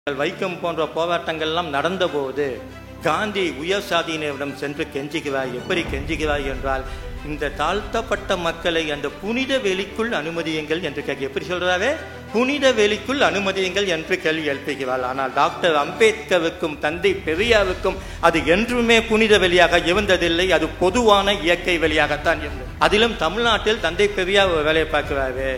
வைக்கம் போன்ற போராட்டங்கள்லாம் நடந்தபோது காந்தி உயர் சாதியினரிடம் சென்று கெஞ்சுகிறார். எப்படி கெஞ்சுகிறார் என்றால், இந்த தாழ்த்தப்பட்ட மக்களை அந்த புனித வெளிக்குள் அனுமதியுங்கள் என்று கேட்க. எப்படி சொல்றாரு? புனித வெளிக்குள் அனுமதியுங்கள் என்று கேள்வி எழுப்புகிறார். ஆனால் டாக்டர் அம்பேத்கருக்கும் தந்தை பெரியாருக்கும் அது என்றுமே புனித வெளியாக இருந்ததில்லை. அது பொதுவான இயற்கை வெளியாகத்தான் இருந்தது. அதிலும் தமிழ்நாட்டில் தந்தை பெரியார் வேலையை பார்க்கிறாரு.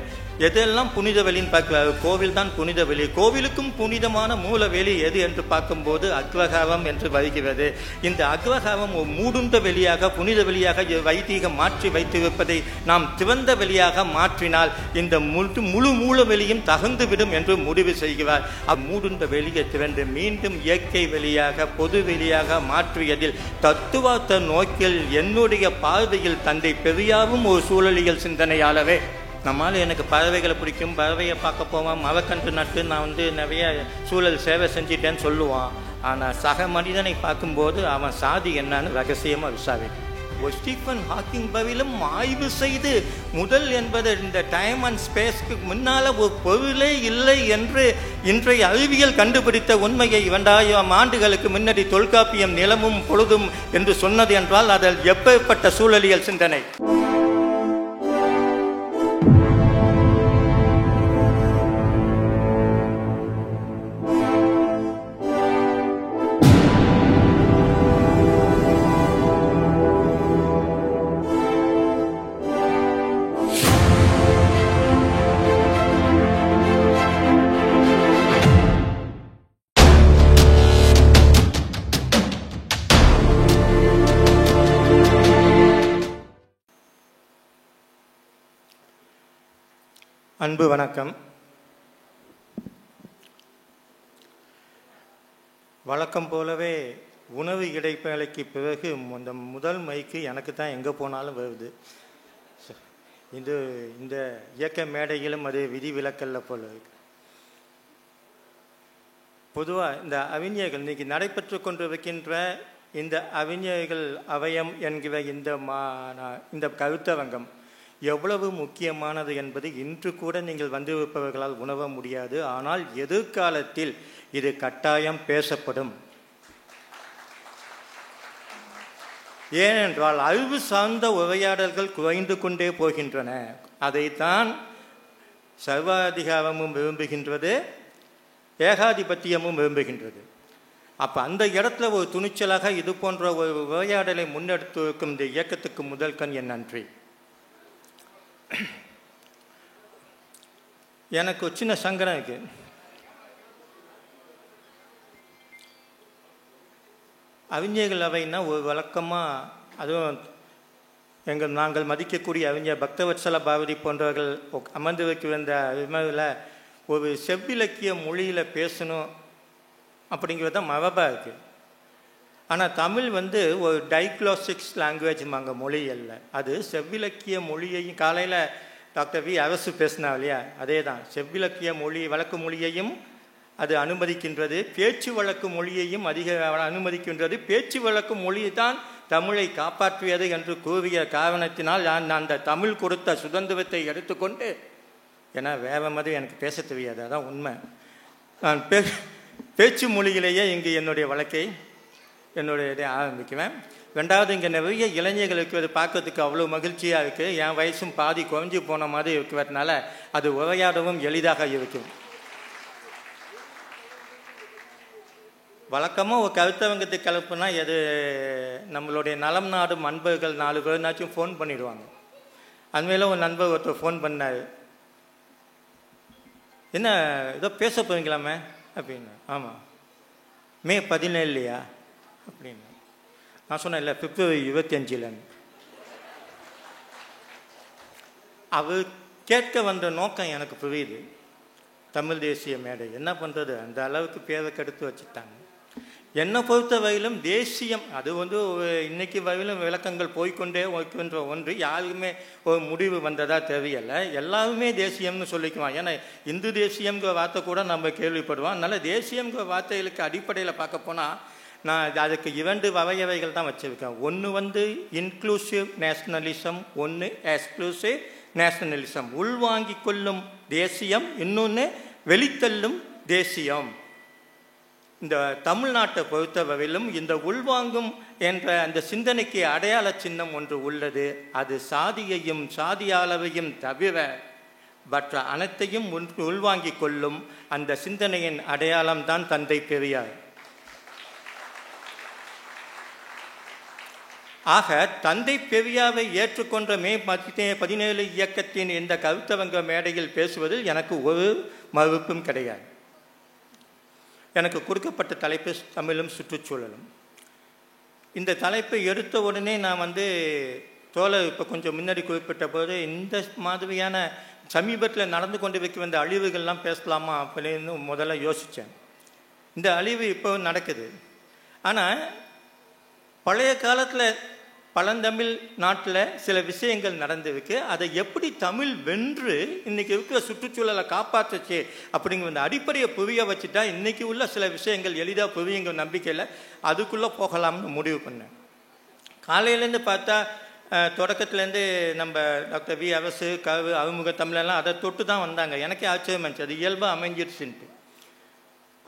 எதெல்லாம் புனித வெளின்னு பார்க்கிறாரு? கோவில் தான் புனித வெளி. கோவிலுக்கும் புனிதமான மூல வெளி எது என்று பார்க்கும்போது அக்ரஹாரம் என்று வருகிறது. இந்த அக்ரஹாரம் ஒரு மூடுண்ட வெளியாக புனித வெளியாக வைத்தீகம் மாற்றி வைத்திருப்பதை நாம் திறந்த வெளியாக மாற்றினால் இந்த முழு மூல வெளியும் தகுந்துவிடும் என்று முடிவு செய்கிறார். மூடுண்ட வெளியை திறந்து மீண்டும் இயற்கை வெளியாக பொது வெளியாக மாற்றியதில் தத்துவார்த்த நோக்கில் என்னுடைய பார்வையில் தந்தை பெரியாரும் ஒரு சூழலியல் சிந்தனையாளரே. நம்மளால் எனக்கு பறவைகளை பிடிக்கும், பறவையை பார்க்க போவான், மரக்கன்று நட்டு நான் நிறைய சூழல் சேவை செஞ்சிட்டேன்னு சொல்லுவான். ஆனால் சக மனிதனை பார்க்கும்போது அவன் சாதி என்னன்னு ரகசியமாக விசாரிக்கும். ஸ்டீஃபன் ஹாக்கிங் பதிலும் ஆய்வு செய்து முதல் என்பது இந்த டைம் அண்ட் ஸ்பேஸ்க்கு முன்னால் ஒரு பொருளே இல்லை என்று இன்றைய அறிவியல் கண்டுபிடித்த உண்மையை 2000 ஆண்டுகளுக்கு முன்னாடி தொல்காப்பியம் நிலமும் பொழுதும் என்று சொன்னது என்றால் அதில் எப்பேற்பட்ட சூழலியல் சிந்தனை. அன்பு வணக்கம். வழக்கம் போலவே உணவு இடைவேளைக்கு பிறகு அந்த முதல் மைக்கு எனக்கு தான் எங்கே போனாலும் வருது. இந்த இயக்க மேடையிலும் அது விதிவிலக்கல்ல போல இருக்கு. பொதுவாக இந்த அறிஞர்கள் இன்னைக்கு நடைபெற்று கொண்டிருக்கின்ற இந்த அறிஞர்கள் அவயம் என்கிற இந்த கருத்தரங்கம் எவ்வளவு முக்கியமானது என்பது இன்று கூட நீங்கள் வந்திருப்பவர்களால் உணர முடியாது. ஆனால் எதிர்காலத்தில் இது கட்டாயம் பேசப்படும். ஏனென்றால் அறிவு சார்ந்த உரையாடல்கள் குறைந்து கொண்டே போகின்றன. அதைத்தான் சர்வாதிகாரமும் விரும்புகின்றது, ஏகாதிபத்தியமும் விரும்புகின்றது. அப்போ அந்த இடத்துல ஒரு துணிச்சலாக இது போன்ற ஒரு உரையாடலை முன்னெடுத்து வைக்கும் இந்த இயக்கத்துக்கு முதல் கண் என் நன்றி. எனக்கு ஒரு சின்ன சங்கடம் இருக்கு. அறிஞர்கள் அவைன்னா ஒரு வழக்கமாக, அதுவும் நாங்கள் மதிக்கக்கூடிய அறிஞர் பக்தவத்சல பாரதி போன்றவர்கள் அமர்ந்து வந்த விமரில் ஒரு செவ்விலக்கிய மொழியில் பேசணும் அப்படிங்கிறது தான் மரபாக இருக்குது. ஆனால் தமிழ் ஒரு டைக்ளோசிக்ஸ் லாங்குவேஜ்மாங்க, மொழி அல்ல. அது செவ்விலக்கிய மொழியையும், காலையில் டாக்டர் வி அரசு பேசினா இல்லையா, அதே தான். செவ்விலக்கிய மொழி வழக்கு மொழியையும் அது அனுமதிக்கின்றது, பேச்சு வழக்கு மொழியையும் அதிக அனுமதிக்கின்றது. பேச்சு வழக்கு மொழி தான் தமிழை காப்பாற்றியது என்று கூறிய காரணத்தினால் நான் அந்த தமிழ் கொடுத்த சுதந்திரத்தை எடுத்துக்கொண்டு, ஏன்னா வேறு மாதிரி எனக்கு பேச தெரியாது, அதான் உண்மை. நான் பேச்சு மொழியிலேயே இங்கு என்னுடைய வழக்கை இதை ஆரம்பிக்குவேன். ரெண்டாவது, இங்கே நிறைய இளைஞர்களுக்கு அது பார்க்கறதுக்கு அவ்வளோ மகிழ்ச்சியாக இருக்குது. என் வயசும் பாதி குறைஞ்சி போன மாதிரி இருக்கிறதுனால அது உரையாடவும் எளிதாக இருக்கும். வழக்கமாக ஒரு கருத்தரங்கத்துக்கு கிளப்புனா எது நம்மளுடைய நலம் நாடும் நண்பர்கள் 4 பேர்னாச்சும் ஃபோன் பண்ணிடுவாங்க. அண்மையில் ஒரு நண்பர் ஒருத்தர் ஃபோன் பண்ணார். என்ன ஏதோ பேச போவீங்களாமே அப்படின்னு. ஆமாம், மே 17 அப்படின்னு நான் சொன்னேன். இல்லை, பிப்ரவரி 25. அவர் கேட்க வந்த நோக்கம் எனக்கு புரியுது. தமிழ் தேசிய மேடை என்ன பண்ணுறது, அந்த அளவுக்கு பேரை கெடுத்து வச்சுட்டாங்க. என்னை பொறுத்த வரையிலும் தேசியம் அது இன்னைக்கு வரையிலும் விளக்கங்கள் போய்கொண்டே வைக்கின்ற ஒன்று. யாருக்குமே ஒரு முடிவு வந்ததா தெரியலை. எல்லாருமே தேசியம்னு சொல்லிக்குவான். ஏன்னா இந்து தேசியம்ங்கிற வார்த்தை கூட நம்ம கேள்விப்படுவோம். அதனால் தேசியம்ங்கிற வார்த்தைகளுக்கு அடிப்படையில் பார்க்க போனால் நான் அதுக்கு 2 வகைகள் தான் வச்சுருக்கேன். ஒன்று இன்க்ளூசிவ் நேஷ்னலிசம், ஒன்று எக்ஸ்க்ளூசிவ் நேஷ்னலிசம். உள்வாங்கிக் கொள்ளும் தேசியம், இன்னொன்று வெளித்தள்ளும் தேசியம். இந்த தமிழ்நாட்டை பொறுத்தவரையிலும் இந்த உள்வாங்கும் என்ற அந்த சிந்தனைக்கு அடையாள சின்னம் ஒன்று உள்ளது. அது சாதியையும் சாதியாளவையும் தவிர மற்ற அனைத்தையும் உள்வாங்கிக் கொள்ளும் அந்த சிந்தனையின் அடையாளம்தான் தந்தை பெரியார். ஆக தந்தை பெரியாரை ஏற்றுக்கொண்ட மே 17 இயக்கத்தின் இந்த கருத்தரங்க மேடையில் பேசுவதில் எனக்கு ஒரு மறுப்பும் கிடையாது. எனக்கு கொடுக்கப்பட்ட தலைப்பு தமிழும் சுற்றுச்சூழலும். இந்த தலைப்பை எடுத்த உடனே நான் தோழர் இப்போ கொஞ்சம் முன்னாடி குறிப்பிட்ட போது இந்த மாதிரியான சமீபத்தில் நடந்து கொண்டு வைக்க வந்த அழிவுகள்லாம் பேசலாமா அப்படின்னு முதல்ல யோசித்தேன். இந்த அழிவு இப்போ நடக்குது. ஆனால் பழைய காலத்தில் பழந்தமிழ் நாட்டில் சில விஷயங்கள் நடந்திருக்கு. அதை எப்படி தமிழ் வென்று இன்றைக்கி இருக்கிற சுற்றுச்சூழலை காப்பாற்றுச்சு அப்படிங்கிற அந்த அடிப்படையை புரிய வச்சுட்டா இன்றைக்கி உள்ள சில விஷயங்கள் எளிதாக புரியுங்க நம்பிக்கையில் அதுக்குள்ளே போகலாம்னு முடிவு பண்ணேன். காலையிலேருந்து பார்த்தா தொடக்கத்துலேருந்து நம்ம டாக்டர் வி அரசு கவு அறிமுக தமிழெல்லாம் அதை தொட்டு தான் வந்தாங்க. எனக்கே ஆச்சரியம் இருந்துச்சு, அது இயல்பாக அமைஞ்சிருச்சுன்ட்டு.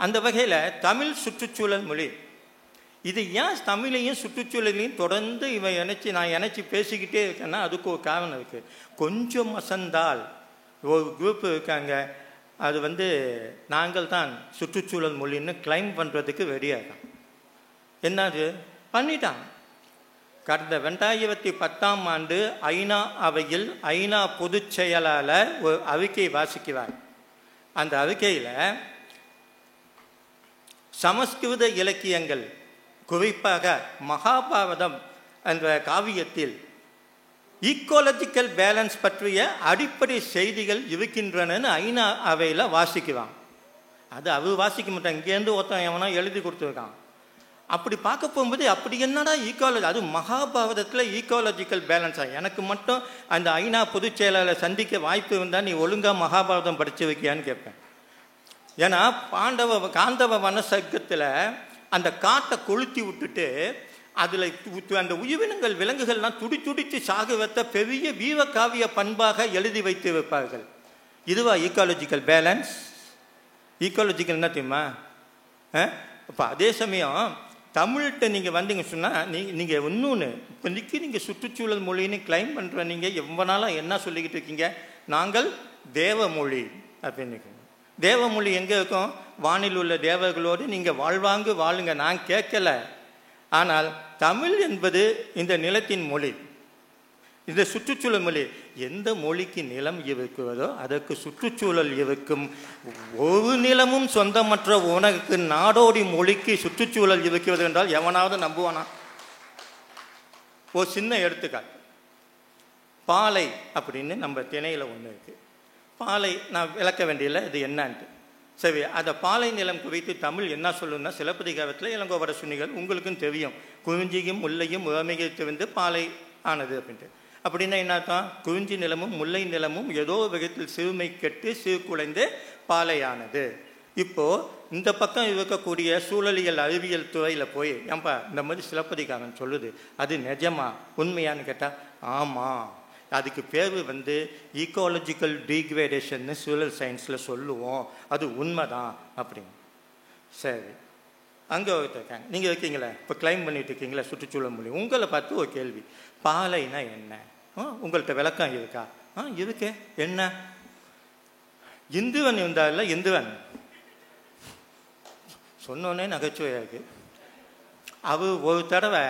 அந்த வகையில் தமிழ் சுற்றுச்சூழல் மொழி இது ஏன் தமிழையும் சுற்றுச்சூழலையும் தொடர்ந்து நான் இணைச்சி பேசிக்கிட்டே இருக்கேன்னா அதுக்கு ஒரு காரணம் இருக்குது. கொஞ்சம் அசந்தால் ஒரு குரூப் இருக்காங்க, அது நாங்கள் தான் சுற்றுச்சூழல் மொழின்னு கிளைம் பண்ணுறதுக்கு ரெடியாகும். என்னது பண்ணிட்டான். கடந்த 2010ஆம் ஆண்டு ஐநா அவையில் ஐநா பொதுச் செயலாளர் ஒரு அறிக்கை வாசிக்கிறார். அந்த அறிக்கையில் சமஸ்கிருத இலக்கியங்கள் குறிப்பாக மகாபாரதம் என்ற காவியத்தில் ஈக்கோலஜிக்கல் பேலன்ஸ் பற்றிய அடிப்படை செய்திகள் இருக்கின்றனன்னு ஐநா அவையில் வாசிக்குவான். அது அவர் வாசிக்க மாட்டான், இங்கேருந்து ஒருத்தன் எவனா எழுதி கொடுத்துருக்கான். அப்படி பார்க்க போகும்போது அப்படி என்னடா ஈக்காலஜி, அது மகாபாரதத்தில் ஈக்காலஜிக்கல் பேலன்ஸாக எனக்கு மட்டும் அந்த ஐநா பொதுச் செயலாளர் சந்திக்க வாய்ப்பு இருந்தால் நீ ஒழுங்காக மகாபாரதம் படித்து வைக்கியான்னு கேட்பேன். ஏன்னா காந்தவ வனசர்க்கத்தில் அந்த காட்டை கொளுத்தி விட்டுட்டு அதில் அந்த உயிரினங்கள் விலங்குகள்லாம் துடித்து சாக வைத்த பெரிய வீரகாவிய பண்பாக எழுதி வைத்து வைப்பார்கள். இதுவா ஈக்காலஜிக்கல் பேலன்ஸ்? ஈக்காலஜிக்கல் என்ன தெரியுமா? இப்போ அதே சமயம் தமிழ்கிட்ட நீங்கள் வந்தீங்க சொன்னால் நீங்கள் இன்னொன்று இப்போதைக்கு நீங்கள் சுற்றுச்சூழல் மொழின்னு கிளைம் பண்ணுற நீங்கள் எவ்வளோ என்ன சொல்லிக்கிட்டு இருக்கீங்க? நாங்கள் தேவமொழி அப்படின்னு. தேவமொழி எங்கே இருக்கும்? வானில் உள்ள தேவர்களோடு நீங்கள் வாழ்வாங்கு வாழுங்க, நான் கேட்கல. ஆனால் தமிழ் என்பது இந்த நிலத்தின் மொழி, இந்த சுற்றுச்சூழல் மொழி. எந்த மொழிக்கு நிலம் இருக்கிறதோ அதற்கு சுற்றுச்சூழல் இருக்கும். ஒரு நிலமும் சொந்தமற்ற உனக்கு நாடோடி மொழிக்கு சுற்றுச்சூழல் இருக்கிறது என்றால் எவனாவது நம்புவானா? ஒரு சின்ன எடுத்துக்காட்டு, பாலை அப்படின்னு நம்ம திணையில் ஒன்று இருக்குது. பாலை நான் விளக்க வேண்டியதில்லை இது என்னன்ட்டு. சரி, அந்த பாலை நிலம் குறித்து தமிழ் என்ன சொல்லுன்னா சிலப்பதிகாரத்தில் இளங்கோவட சுனிகள் உங்களுக்கும் தெரியும், குறிஞ்சியும் முல்லையும் உவமைத்து பாலை ஆனது அப்படின்ட்டு. அப்படின்னா என்னத்தான்? குறிஞ்சி நிலமும் முல்லை நிலமும் ஏதோ விதத்தில் சிறுமை கெட்டு சீர்குலைந்து பாலையானது. இப்போது இந்த பக்கம் இருக்கக்கூடிய சூழலியல் அறிவியல் துறையில் போய் ஏன்பா இந்த மாதிரி சிலப்பதிகாரம் சொல்லுது, அது நிஜமா உண்மையான்னு கேட்டால் ஆமாம், அதுக்கு பேர் ஈக்காலஜிக்கல் டீக்ரேடேஷன்னு சூழல் சயின்ஸில் சொல்லுவோம், அது உண்மைதான் அப்படின்னு. சரி, அங்கே இருக்காங்க, நீங்கள் இருக்கீங்களே இப்போ கிளைம் பண்ணிட்டு இருக்கீங்களா சுற்றுச்சூழல் மொழி, உங்களை பார்த்து ஒரு கேள்வி, பாலைனா என்ன? உங்கள்கிட்ட விளக்கம் இருக்கா? இருக்கே. என்ன? இந்துவன் இருந்தால இந்துவன் சொன்னோன்னே நகைச்சுவையாக இருக்கு. அவர் ஒரு தடவை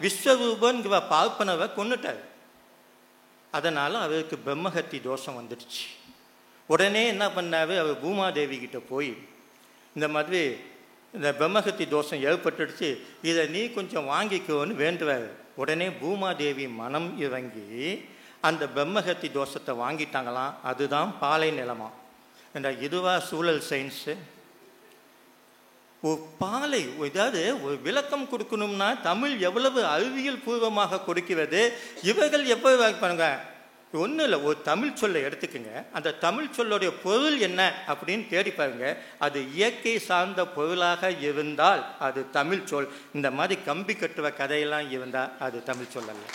விஸ்வரூபன்கிற பார்ப்பனவை கொண்டுட்டார். அதனால் அவருக்கு பிரம்மஹத்தி தோஷம் வந்துடுச்சு. உடனே என்ன பண்ணார்? அவர் பூமாதேவி கிட்ட போய் இந்த மாதிரி இந்த பிரம்மஹத்தி தோஷம் ஏற்பட்டுடுச்சு, இதை நீ கொஞ்சம் வாங்கிக்கோன்னு வேண்டுவார். உடனே பூமாதேவி மனம் இறங்கி அந்த பிரம்மஹத்தி தோஷத்தை வாங்கிட்டாங்களாம். அதுதான் பாலை நிலமா. என்ற இதுவா சூழல் சயின்ஸு? ஒரு பாலை ஏதாவது ஒரு விளக்கம் கொடுக்கணும்னா தமிழ் எவ்வளவு அறிவியல் பூர்வமாக கொடுக்கிறது. இவர்கள் எப்போ பண்ணுங்க, ஒன்றும் இல்லை, ஒரு தமிழ் சொல்லை எடுத்துக்கோங்க, அந்த தமிழ் சொல்லுடைய பொருள் என்ன அப்படின்னு தேடி பாருங்க. அது இயற்கை சார்ந்த பொருளாக இருந்தால் அது தமிழ் சொல். இந்த மாதிரி கம்பி கட்டுவ கதையெல்லாம் இருந்தால் அது தமிழ் சொல் அல்ல.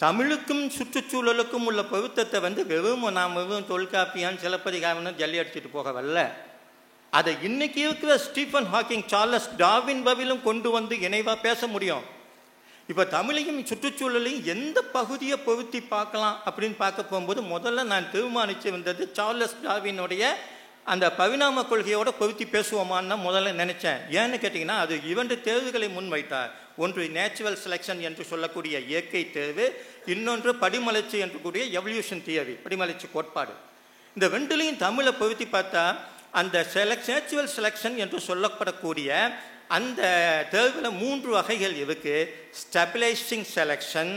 தமிழுக்கும் சுற்றுச்சூழலுக்கும் உள்ள பொருத்தத்தை வந்து வெறும் தொல்காப்பியான் சிலப்பதிகாரம்னு ஜல்லி அடிச்சுட்டு போக வரல. அதை இன்னைக்கு இருக்கிற ஸ்டீஃபன் ஹாக்கிங், சார்லஸ் டார்வின் வரையிலும் கொண்டு வந்து இணைவாக பேச முடியும். இப்போ தமிழையும் சுற்றுச்சூழலையும் எந்த பகுதியை பொருத்தி பார்க்கலாம் அப்படின்னு பார்க்க போகும்போது முதல்ல நான் தீர்மானித்து வந்தது சார்லஸ் டார்வினுடைய அந்த பரிணாம கொள்கையோட பொருத்தி பேசுவோமான்னு முதல்ல நினைச்சேன். ஏன்னு கேட்டிங்கன்னா, அது 2 தேர்வுகளை முன்வைத்தார். ஒன்று நேச்சுரல் செலெக்ஷன் என்று சொல்லக்கூடிய இயற்கை தேர்வு, இன்னொன்று படிமலர்ச்சி என்று கூடிய எவல்யூஷன் தியரி, படிமலர்ச்சி கோட்பாடு. இந்த 2லையும் தமிழை பொருத்தி பார்த்தா அந்த நேச்சுரல் செலெக்ஷன் என்று சொல்லப்படக்கூடிய அந்த தேர்வில் 3 வகைகள் இருக்கு. Stabilising selection,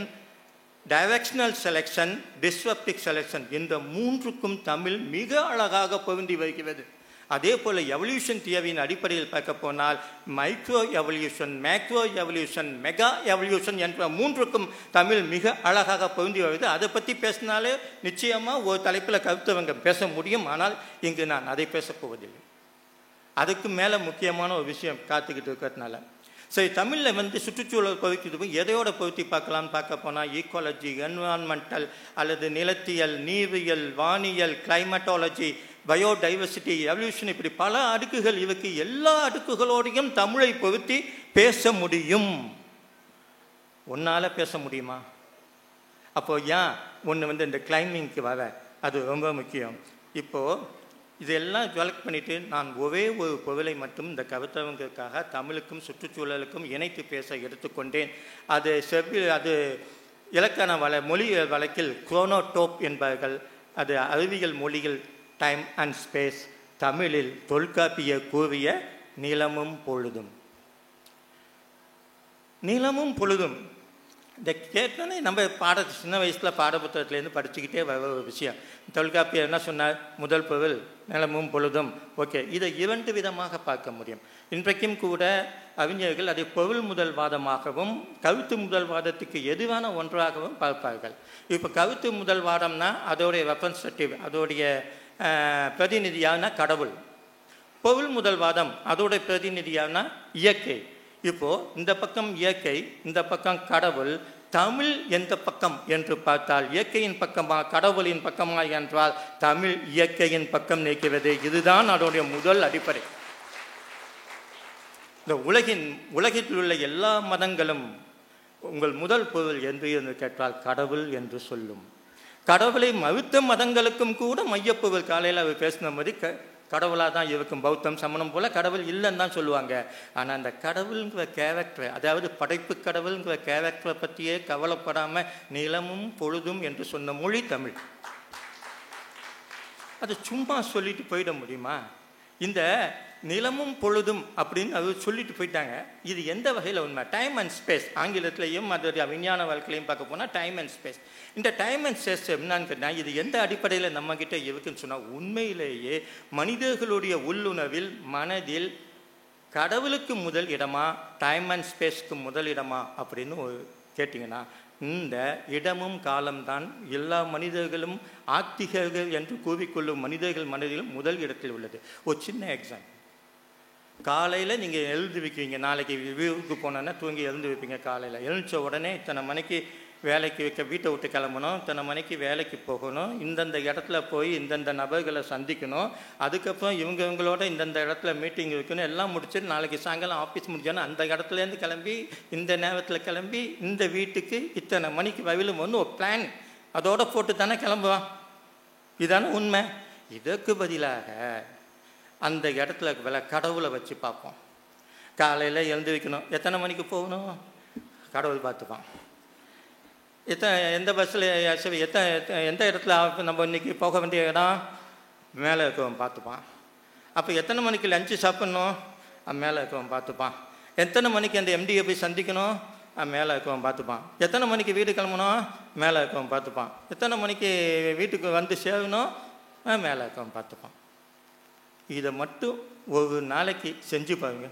directional selection, disruptive selection. இந்த 3க்கும் தமிழ் மிக அழகாக பொருந்தி வருகிறது. அதே போல் எவல்யூஷன் தியரியின் அடிப்படையில் பார்க்க போனால் micro evolution, macro evolution, mega evolution என்ற 3க்கும் தமிழ் மிக அழகாக பொருந்தி வருது. அதை பற்றி பேசினாலே நிச்சயமாக ஒரு தலைப்பில் கருத்தவங்க பேச முடியும். ஆனால் இங்கு நான் அதை பேசப்போவதில்லை. அதுக்கு மேலே முக்கியமான ஒரு விஷயம் காத்துக்கிட்டு இருக்கிறதுனால சரி, தமிழில் வந்து சுற்றுச்சூழல் பொருத்தி எதையோட பொருத்தி பார்க்கலான்னு பார்க்க போனால் ஈக்காலஜி, என்விரான்மெண்டல் அல்லது நிலத்தியல், நீரியல், வானியல், கிளைமேட்டாலஜி, பயோடைவர்சிட்டி, எவல்யூஷன், இப்படி பல அடுக்குகள் இருக்கு. எல்லா அடுக்குகளோடையும் தமிழை பொருத்தி பேச முடியும். ஒன்றால் பேச முடியுமா? அப்போ ஏன் ஒன்று வந்து இந்த கிளைமிங்க்கு வர அது ரொம்ப முக்கியம். இப்போது இதெல்லாம் டெவலப் பண்ணிவிட்டு நான் ஒரே ஒரு பொருளை மட்டும் இந்த கருத்தவங்களுக்காக தமிழுக்கும் சுற்றுச்சூழலுக்கும் இணைத்து பேச எடுத்துக்கொண்டேன். அது இலக்கண மொழி வழக்கில் குரோனோடோப் என்பார்கள். அது அறிவியல் மொழியில் டைம் அண்ட் ஸ்பேஸ். தமிழில் தொல்காப்பிய கூறிய நிலமும் பொழுதும். நிலமும் பொழுதும் இந்த கேட்டோன்னே நம்ம சின்ன வயசில் பாடப்புத்தகத்துலேருந்து படிச்சுக்கிட்டே வர ஒரு விஷயம். தொல்காப்பியர் என்ன சொன்னார்? முதல் பொருள் நிலமும் பொழுதும். ஓகே, இதை 2 விதமாக பார்க்க முடியும். இன்றைக்கும் கூட அறிஞர்கள் அதை பொருள் முதல்வாதமாகவும் கருத்து முதல்வாதத்துக்கு எதுவான ஒன்றாகவும் பார்ப்பார்கள். இப்போ கருத்து முதல்வாதம்னா அதோடைய ரெப்ரசன்டேட்டிவ், அதோடைய பிரதிநிதியான கடவுள். பொருள் முதல்வாதம் அதோடைய பிரதிநிதியான இயற்கை. இப்போது இந்த பக்கம் இயற்கை, இந்த பக்கம் கடவுள். தமிழ் எந்த பக்கம் என்று பார்த்தால் இயற்கையின் பக்கமா கடவுளின் பக்கமா என்றால் தமிழ் இயற்கையின் பக்கம் நிற்கிறது. இதுதான் அதோடைய முதல் அடிப்படை. இந்த உலகத்தில் உள்ள எல்லா மதங்களும் உங்கள் முதல் பொருள் என்று கேட்டால் கடவுள் என்று சொல்லும். கடவுளை மறுத்த மதங்களுக்கும் கூட மையப்பொருள் காலையில் அவர் பேசின மாதிரி கடவுளாக தான் இருக்கும். பௌத்தம், சமணம் போல் கடவுள் இல்லைன்னு தான் சொல்லுவாங்க. ஆனால் அந்த கடவுளுங்கிற கேரக்டரை, அதாவது படைப்பு கடவுளுங்கிற கேரக்டரை பற்றியே கவலைப்படாமல் நிலமும் பொழுதும் என்று சொன்ன மொழி தமிழ். அது சும்மா சொல்லிட்டு போயிட முடியுமா? இந்த நிலமும் பொழுதும் அப்படின்னு அது சொல்லிட்டு போயிட்டாங்க. இது எந்த வகையில் உண்மை? டைம் அண்ட் ஸ்பேஸ், ஆங்கிலத்திலையும் அதோடைய விஞ்ஞான வாழ்க்கையிலையும் பார்க்க போனால் டைம் அண்ட் ஸ்பேஸ். இந்த டைம் அண்ட் ஸ்பேஸ் என்னன்னு கேட்டால் இது எந்த அடிப்படையில் நம்மக்கிட்ட இருக்குன்னு சொன்னால், உண்மையிலேயே மனிதர்களுடைய உள்ளுணர்வில் மனதில் கடவுளுக்கு முதல் இடமா டைம் அண்ட் ஸ்பேஸ்க்கு முதல் இடமா அப்படின்னு கேட்டிங்கன்னா, இந்த இடமும் காலம்தான் எல்லா மனிதர்களும் ஆத்திகர்கள் என்று கூறிக்கொள்ளும் மனிதர்கள் மனதிலும் முதல் இடத்தில் உள்ளது. ஒரு சின்ன எக்ஸாம்பிள். காலையில் நீங்கள் எழுந்து வைக்கிறீங்க. நாளைக்கு வியூவுக்கு போனோன்னா தூங்கி எழுந்து வைப்பீங்க. காலையில் எழுந்த உடனே இத்தனை மணிக்கு வேலைக்கு வீட்டை விட்டு கிளம்பணும், இத்தனை மணிக்கு வேலைக்கு போகணும், இந்தந்த இடத்துல போய் இந்தந்த நபர்களை சந்திக்கணும், அதுக்கப்புறம் இவங்களோட இந்தந்த இடத்துல மீட்டிங் இருக்கணும், எல்லாம் முடிச்சுட்டு நாளைக்கு சாயங்காலம் ஆஃபீஸ் முடிச்சோன்னா அந்த இடத்துலேருந்து கிளம்பி இந்த நேரத்தில் கிளம்பி இந்த வீட்டுக்கு இத்தனை மணிக்கு வயலும் வந்து ஒரு பிளான் அதோட போட்டு தானே கிளம்புவான். இதுதானே உண்மை. இதற்கு பதிலாக அந்த இடத்துல கடவுளை வச்சு பார்ப்போம். காலையில் எழுந்து வைக்கணும், எத்தனை மணிக்கு போகணும் கடவுள் பார்த்துப்பான். எந்த பஸ்ஸில் எந்த இடத்துல நம்ம இன்றைக்கி போக வேண்டிய இடம் மேலே இருக்கவன் பார்த்துப்பான். அப்போ எத்தனை மணிக்கு லஞ்சு சாப்பிட்ணும் மேலே இருக்கவன் பார்த்துப்பான். எத்தனை மணிக்கு அந்த எம்டியை போய் சந்திக்கணும் மேலே இருக்கவன் பார்த்துப்பான். எத்தனை மணிக்கு வீடு கிளம்பணும் மேலே இருக்கவன் பார்த்துப்பான். எத்தனை மணிக்கு வீட்டுக்கு வந்து சேரணும் மேலே இருக்கவன் பார்த்துப்பான். இதை மட்டும் ஒரு நாளைக்கு செஞ்சு பாருங்க.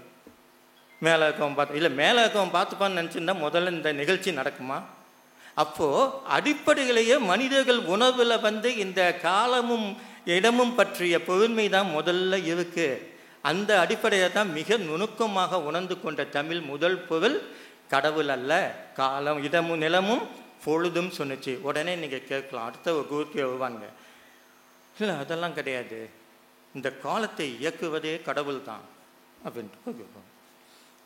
மேலே இருக்கவன் பார்த்து இல்லை மேலே இருக்கவன் பார்த்துப்பான்னு நினச்சிருந்தா முதல்ல இந்த நிகழ்ச்சி நடக்குமா? அப்போது அடிப்படையிலேயே மனிதர்கள் உணவில் வந்து இந்த காலமும் இடமும் பற்றிய பொறுமை தான் முதல்ல இருக்குது. அந்த அடிப்படையை தான் மிக நுணுக்கமாக உணர்ந்து கொண்ட தமிழ் முதல் பொருள் கடவுள் அல்ல, காலம், இடமும் நிலமும் பொழுதும் சொன்னிச்சு. உடனே நீங்கள் கேட்கலாம், அடுத்த ஒரு குரூப் வருவாங்க, இல்லை அதெல்லாம் கிடையாது, இந்த காலத்தை இயக்குவதே கடவுள் தான் அப்படின்ட்டு கேட்போம்.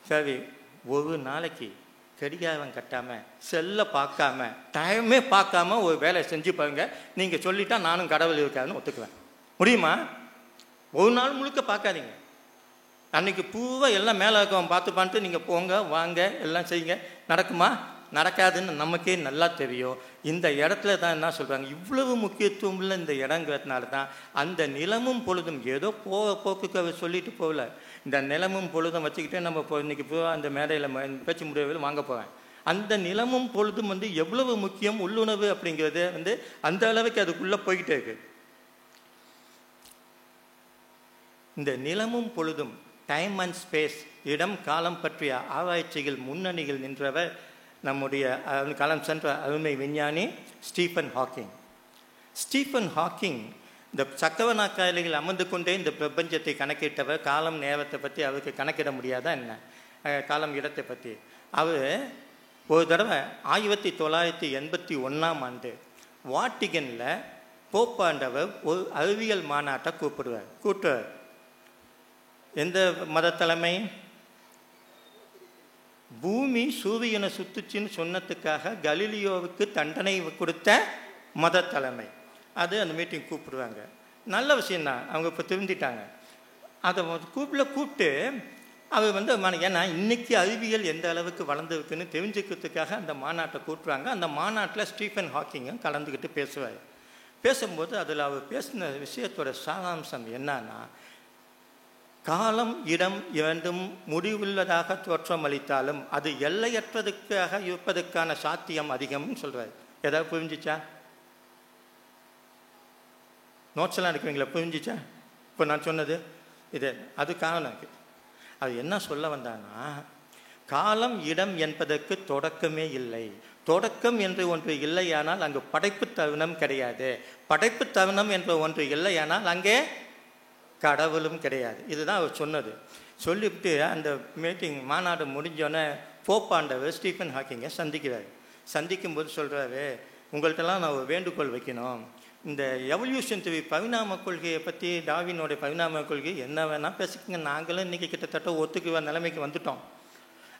சரி, ஒரு நாளைக்கு கடிகாரம் கட்டாமல், செல்லை பார்க்காம, டைமே பார்க்காம ஒரு வேலை செஞ்சு பாருங்க, நீங்கள் சொல்லிட்டா நானும் கடவுள் இருக்காதுன்னு ஒத்துக்குவேன். முடியுமா? ஒரு நாள் முழுக்க பார்க்காதீங்க. அன்றைக்கி பூவை எல்லாம் மேலே இருக்கவன் பார்த்து நீங்கள் போங்க வாங்க எல்லாம் செய்யுங்க. நடக்குமா? நடக்காதுன்னு நமக்கே நல்லா தெரியும். இந்த இடத்துல தான் என்ன சொல்கிறாங்க, இவ்வளவு முக்கியத்துவம் உள்ள இந்த இடங்கிறதுனால தான் அந்த நிலமும் பொழுதும் ஏதோ போக்குக்கு அவர் சொல்லிட்டு போகல. இந்த நிலமும் பொழுதும் வச்சுக்கிட்டே நம்ம இன்றைக்கி அந்த மேடையில் பேச்சு முடிவில் வாங்க போவேன். அந்த நிலமும் பொழுதும் எவ்வளவு முக்கியம், உள்ளுணர்வு அப்படிங்கிறது அந்த அளவுக்கு அதுக்குள்ளே போய்கிட்டே இருக்கு. இந்த நிலமும் பொழுதும், டைம் அண்ட் ஸ்பேஸ், இடம் காலம் பற்றிய ஆராய்ச்சிகள் முன்னணியில் நின்றவர் நம்முடைய காலம் சென்ற அருமை விஞ்ஞானி ஸ்டீஃபன் ஹாக்கிங். ஸ்டீஃபன் ஹாக்கிங் இந்த சக்கரநாற்காலியில் அமர்ந்து கொண்டே இந்த பிரபஞ்சத்தை கணக்கிட்டவர். காலம் நேரத்தை பற்றி அவருக்கு கணக்கிட முடியாதா என்ன, காலம் இடத்தை பற்றி. அவர் ஒரு தடவை 1981 வாட்டிகனில் போப்பாண்டவர் ஒரு அறிவியல் மாநாட்டை கூட்டுவார். எந்த மத தலைமை? பூமி சூரியனை சுத்துச்சின்னு சொன்னதுக்காக கலீலியோவுக்கு தண்டனை கொடுத்த மத தலைமை. அது அந்த மீட்டிங் கூப்பிடுவாங்க. நல்ல விஷயந்தான், அவங்க இப்போ திருந்திட்டாங்க. அதை கூப்பிட்டு அவர் ஏன்னா இன்றைக்கி அறிவியல் எந்த அளவுக்கு வளர்ந்துருக்குன்னு தெரிஞ்சுக்கிறதுக்காக அந்த மாநாட்டை கூப்பிடுவாங்க. அந்த மாநாட்டில் ஸ்டீஃபன் ஹாக்கிங்கும் கலந்துக்கிட்டு பேசுவார். பேசும்போது அதில் அவர் பேசின விஷயத்தோட சாராம்சம் என்னன்னா, காலம் இடம் இரண்டும் முடிவுள்ளதாக தோற்றம் அளித்தாலும் அது எல்லையற்றதுக்காக இருப்பதற்கான சாத்தியம் அதிகம்னு சொல்கிறார். ஏதாவது புரிஞ்சிச்சா? நோட்ஸ்லாம் எடுக்குவீங்களா? புரிஞ்சிச்சா இப்போ நான் சொன்னது? இது அது காரணம் இருக்குது. அது என்ன சொல்ல வந்தான்னா, காலம் இடம் என்பதற்கு தொடக்கமே இல்லை. தொடக்கம் என்று ஒன்று இல்லையானால் அங்கு படைப்பு தருணம் கிடையாது. படைப்பு தருணம் என்ற ஒன்று இல்லையானால் அங்கே கடவுளும் கிடையாது. இதுதான் அவர் சொன்னது. சொல்லிவிட்டு அந்த மீட்டிங் மாநாடு முடிஞ்சோன்னே போப்பாண்டவர் ஸ்டீஃபன் ஹாக்கிங்கை சந்திக்கும்போது சொல்கிறாரு, உங்கள்கிட்டலாம் நான் ஒரு வேண்டுகோள் வைக்கணும். இந்த எவல்யூஷன் தியரி, பரிணாம கொள்கையை பற்றி, டார்வினோடைய பரிணாம கொள்கை என்ன வேணால் பேசிக்கங்க, நாங்களும் இன்றைக்கி கிட்டத்தட்ட ஒத்துக்குவ நிலைமைக்கு வந்துட்டோம்.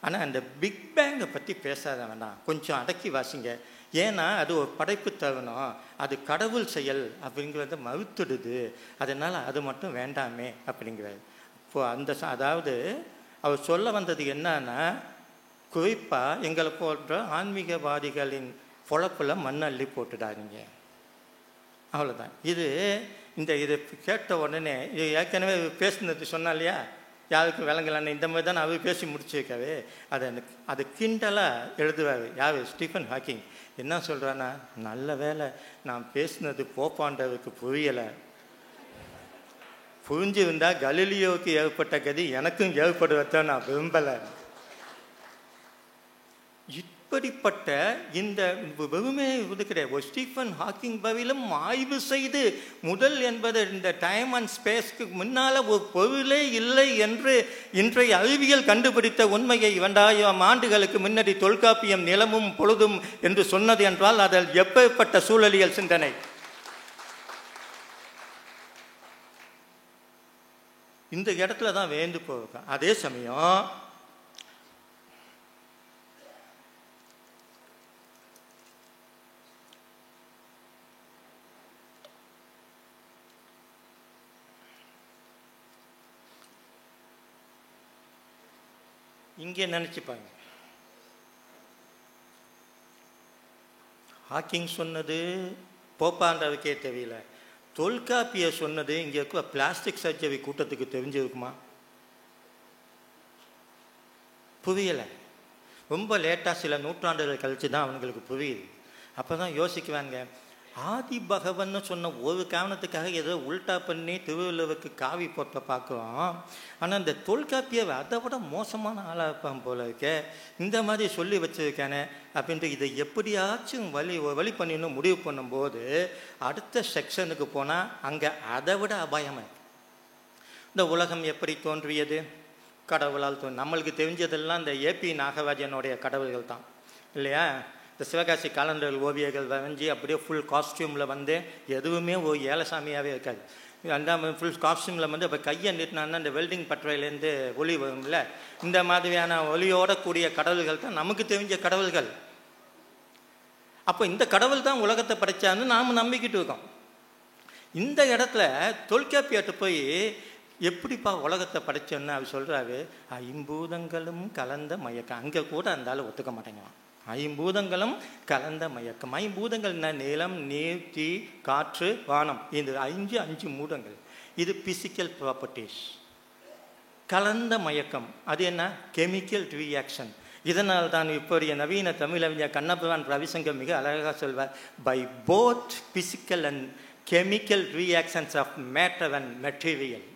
ஆனால் அந்த பிக் பேங்கை பற்றி பேசாத வேண்டாம், கொஞ்சம் அடக்கி வாசிங்க. ஏன்னா அது ஒரு படைப்பு தருணம், அது கடவுள் செயல் அப்படிங்கிறத மறுத்துடுது, அதனால் அது மட்டும் வேண்டாமே அப்படிங்கிறார். இப்போது அதாவது அவர் சொல்ல வந்தது என்னன்னா, குறிப்பாக எங்களை போன்ற ஆன்மீகவாதிகளின் பொழப்பில் மண்ணள்ளி போட்டுடாதீங்க, அவ்வளோதான். இதை கேட்ட உடனே ஏற்கனவே பேசுனது சொன்னா இல்லையா, யாருக்கு விளங்கலான்னு இந்த மாதிரி தான் அவர் பேசி முடிச்சிருக்காரு. அது கிண்டலாக எழுதுவார். யார்? Stephen Hawking. என்ன சொல்கிறான்னா, நல்ல வேலை நான் பேசினது போப்பாண்டவருக்கு புரியலை, புரிஞ்சிருந்தால் கலீலியோவுக்கு ஏற்பட்ட கதி எனக்கும் ஏற்படுவதை நான் விரும்பலை. இப்படிப்பட்ட இந்த வெறுமே கிடையாது. ஒரு ஸ்டீஃபன் ஹாக்கிங் பதிலும் ஆய்வு செய்து முதல் என்பது இந்த டைம் அண்ட் ஸ்பேஸ்க்கு முன்னால் ஒரு பொருளே இல்லை என்று இன்றைய அறிவியல் கண்டுபிடித்த உண்மையை 2000 ஆண்டுகளுக்கு முன்னாடி தொல்காப்பியம் நிலமும் பொழுதும் என்று சொன்னது என்றால் அதில் எப்பேற்பட்ட சூழலியல் சிந்தனை! இந்த இடத்துல தான் வேந்து போகும். அதே சமயம் இங்கே நினச்சிப்பாங்க, ஹாக்கிங் சொன்னது போப்பாண்டவுக்கே தெரியல, தொல்காப்பியை சொன்னது இங்கே இருக்க பிளாஸ்டிக் சர்ஜரி கூட்டத்துக்கு தெரிஞ்சிருக்குமா? புரியலை. ரொம்ப லேட்டாக சில நூற்றாண்டுகள் கழித்து தான் அவங்களுக்கு புரியுது. அப்போ தான் யோசிக்குவாங்க, ஆதி பகவன்னு சொன்ன ஒரு காரணத்துக்காக ஏதோ உல்டா பண்ணி திருவள்ளுவருக்கு காவி போட்ட பார்க்குறோம். ஆனால் இந்த தொல்காப்பியை அதை விட மோசமான ஆளாக இருப்பான் போல இருக்கே, இந்த மாதிரி சொல்லி வச்சுருக்கானே அப்படின்ட்டு இதை எப்படியாச்சும் வழி பண்ணிடணும் முடிவு பண்ணும்போது அடுத்த செக்ஷனுக்கு போனால் அங்கே அதை விட அபாயமாக இந்த உலகம் எப்படி தோன்றியது? கடவுளால் நம்மளுக்கு தெரிஞ்சதெல்லாம் இந்த ஏபி நாகராஜனுடைய கடவுள்கள் தான் இல்லையா? இந்த சிவகாசி காலண்டர் ஓவியர்கள் வரைஞ்சி அப்படியே ஃபுல் காஸ்டியூமில் வந்து எதுவுமே ஏலசாமியாகவே இருக்காது. அந்த ஃபுல் காஸ்டியூமில் வந்து இப்போ கையை நீட்டினான்னா அந்த வெல்டிங் பட்டறையிலேருந்து ஒளி வரும்ல, இந்த மாதிரியான ஒளியோட கூடிய கடவுள்கள் தான் நமக்கு தெரிஞ்ச கடவுள்கள். அப்போ இந்த கடவுள் தான் உலகத்தை படைச்சான்னு நாம் நம்பிக்கிட்டு இருக்கோம். இந்த இடத்துல தொல்காப்பியாட்டு போய் எப்படிப்பா உலகத்தை படைச்சோன்னு அவர் சொல்கிறாரு, ஐம்பூதங்களும் கலந்த மயக்கம். அங்கே கூட இருந்தாலும் ஒத்துக்க மாட்டேங்கிறான். ஐம்பூதங்களும் கலந்த மயக்கம். ஐம்பூதங்கள் என்ன? நிலம், நீர், தீ, காற்று, வானம். இந்த அஞ்சு மூடங்கள். இது பிசிக்கல் ப்ராப்பர்ட்டிஸ். கலந்த மயக்கம் அது என்ன? Chemical reaction. இதனால் தான் இப்போதைய நவீன தமிழறிஞர் கண்ணபிரான் ரவிசங்கர் மிக அழகாக சொல்வார், by both physical and chemical reactions of matter and material.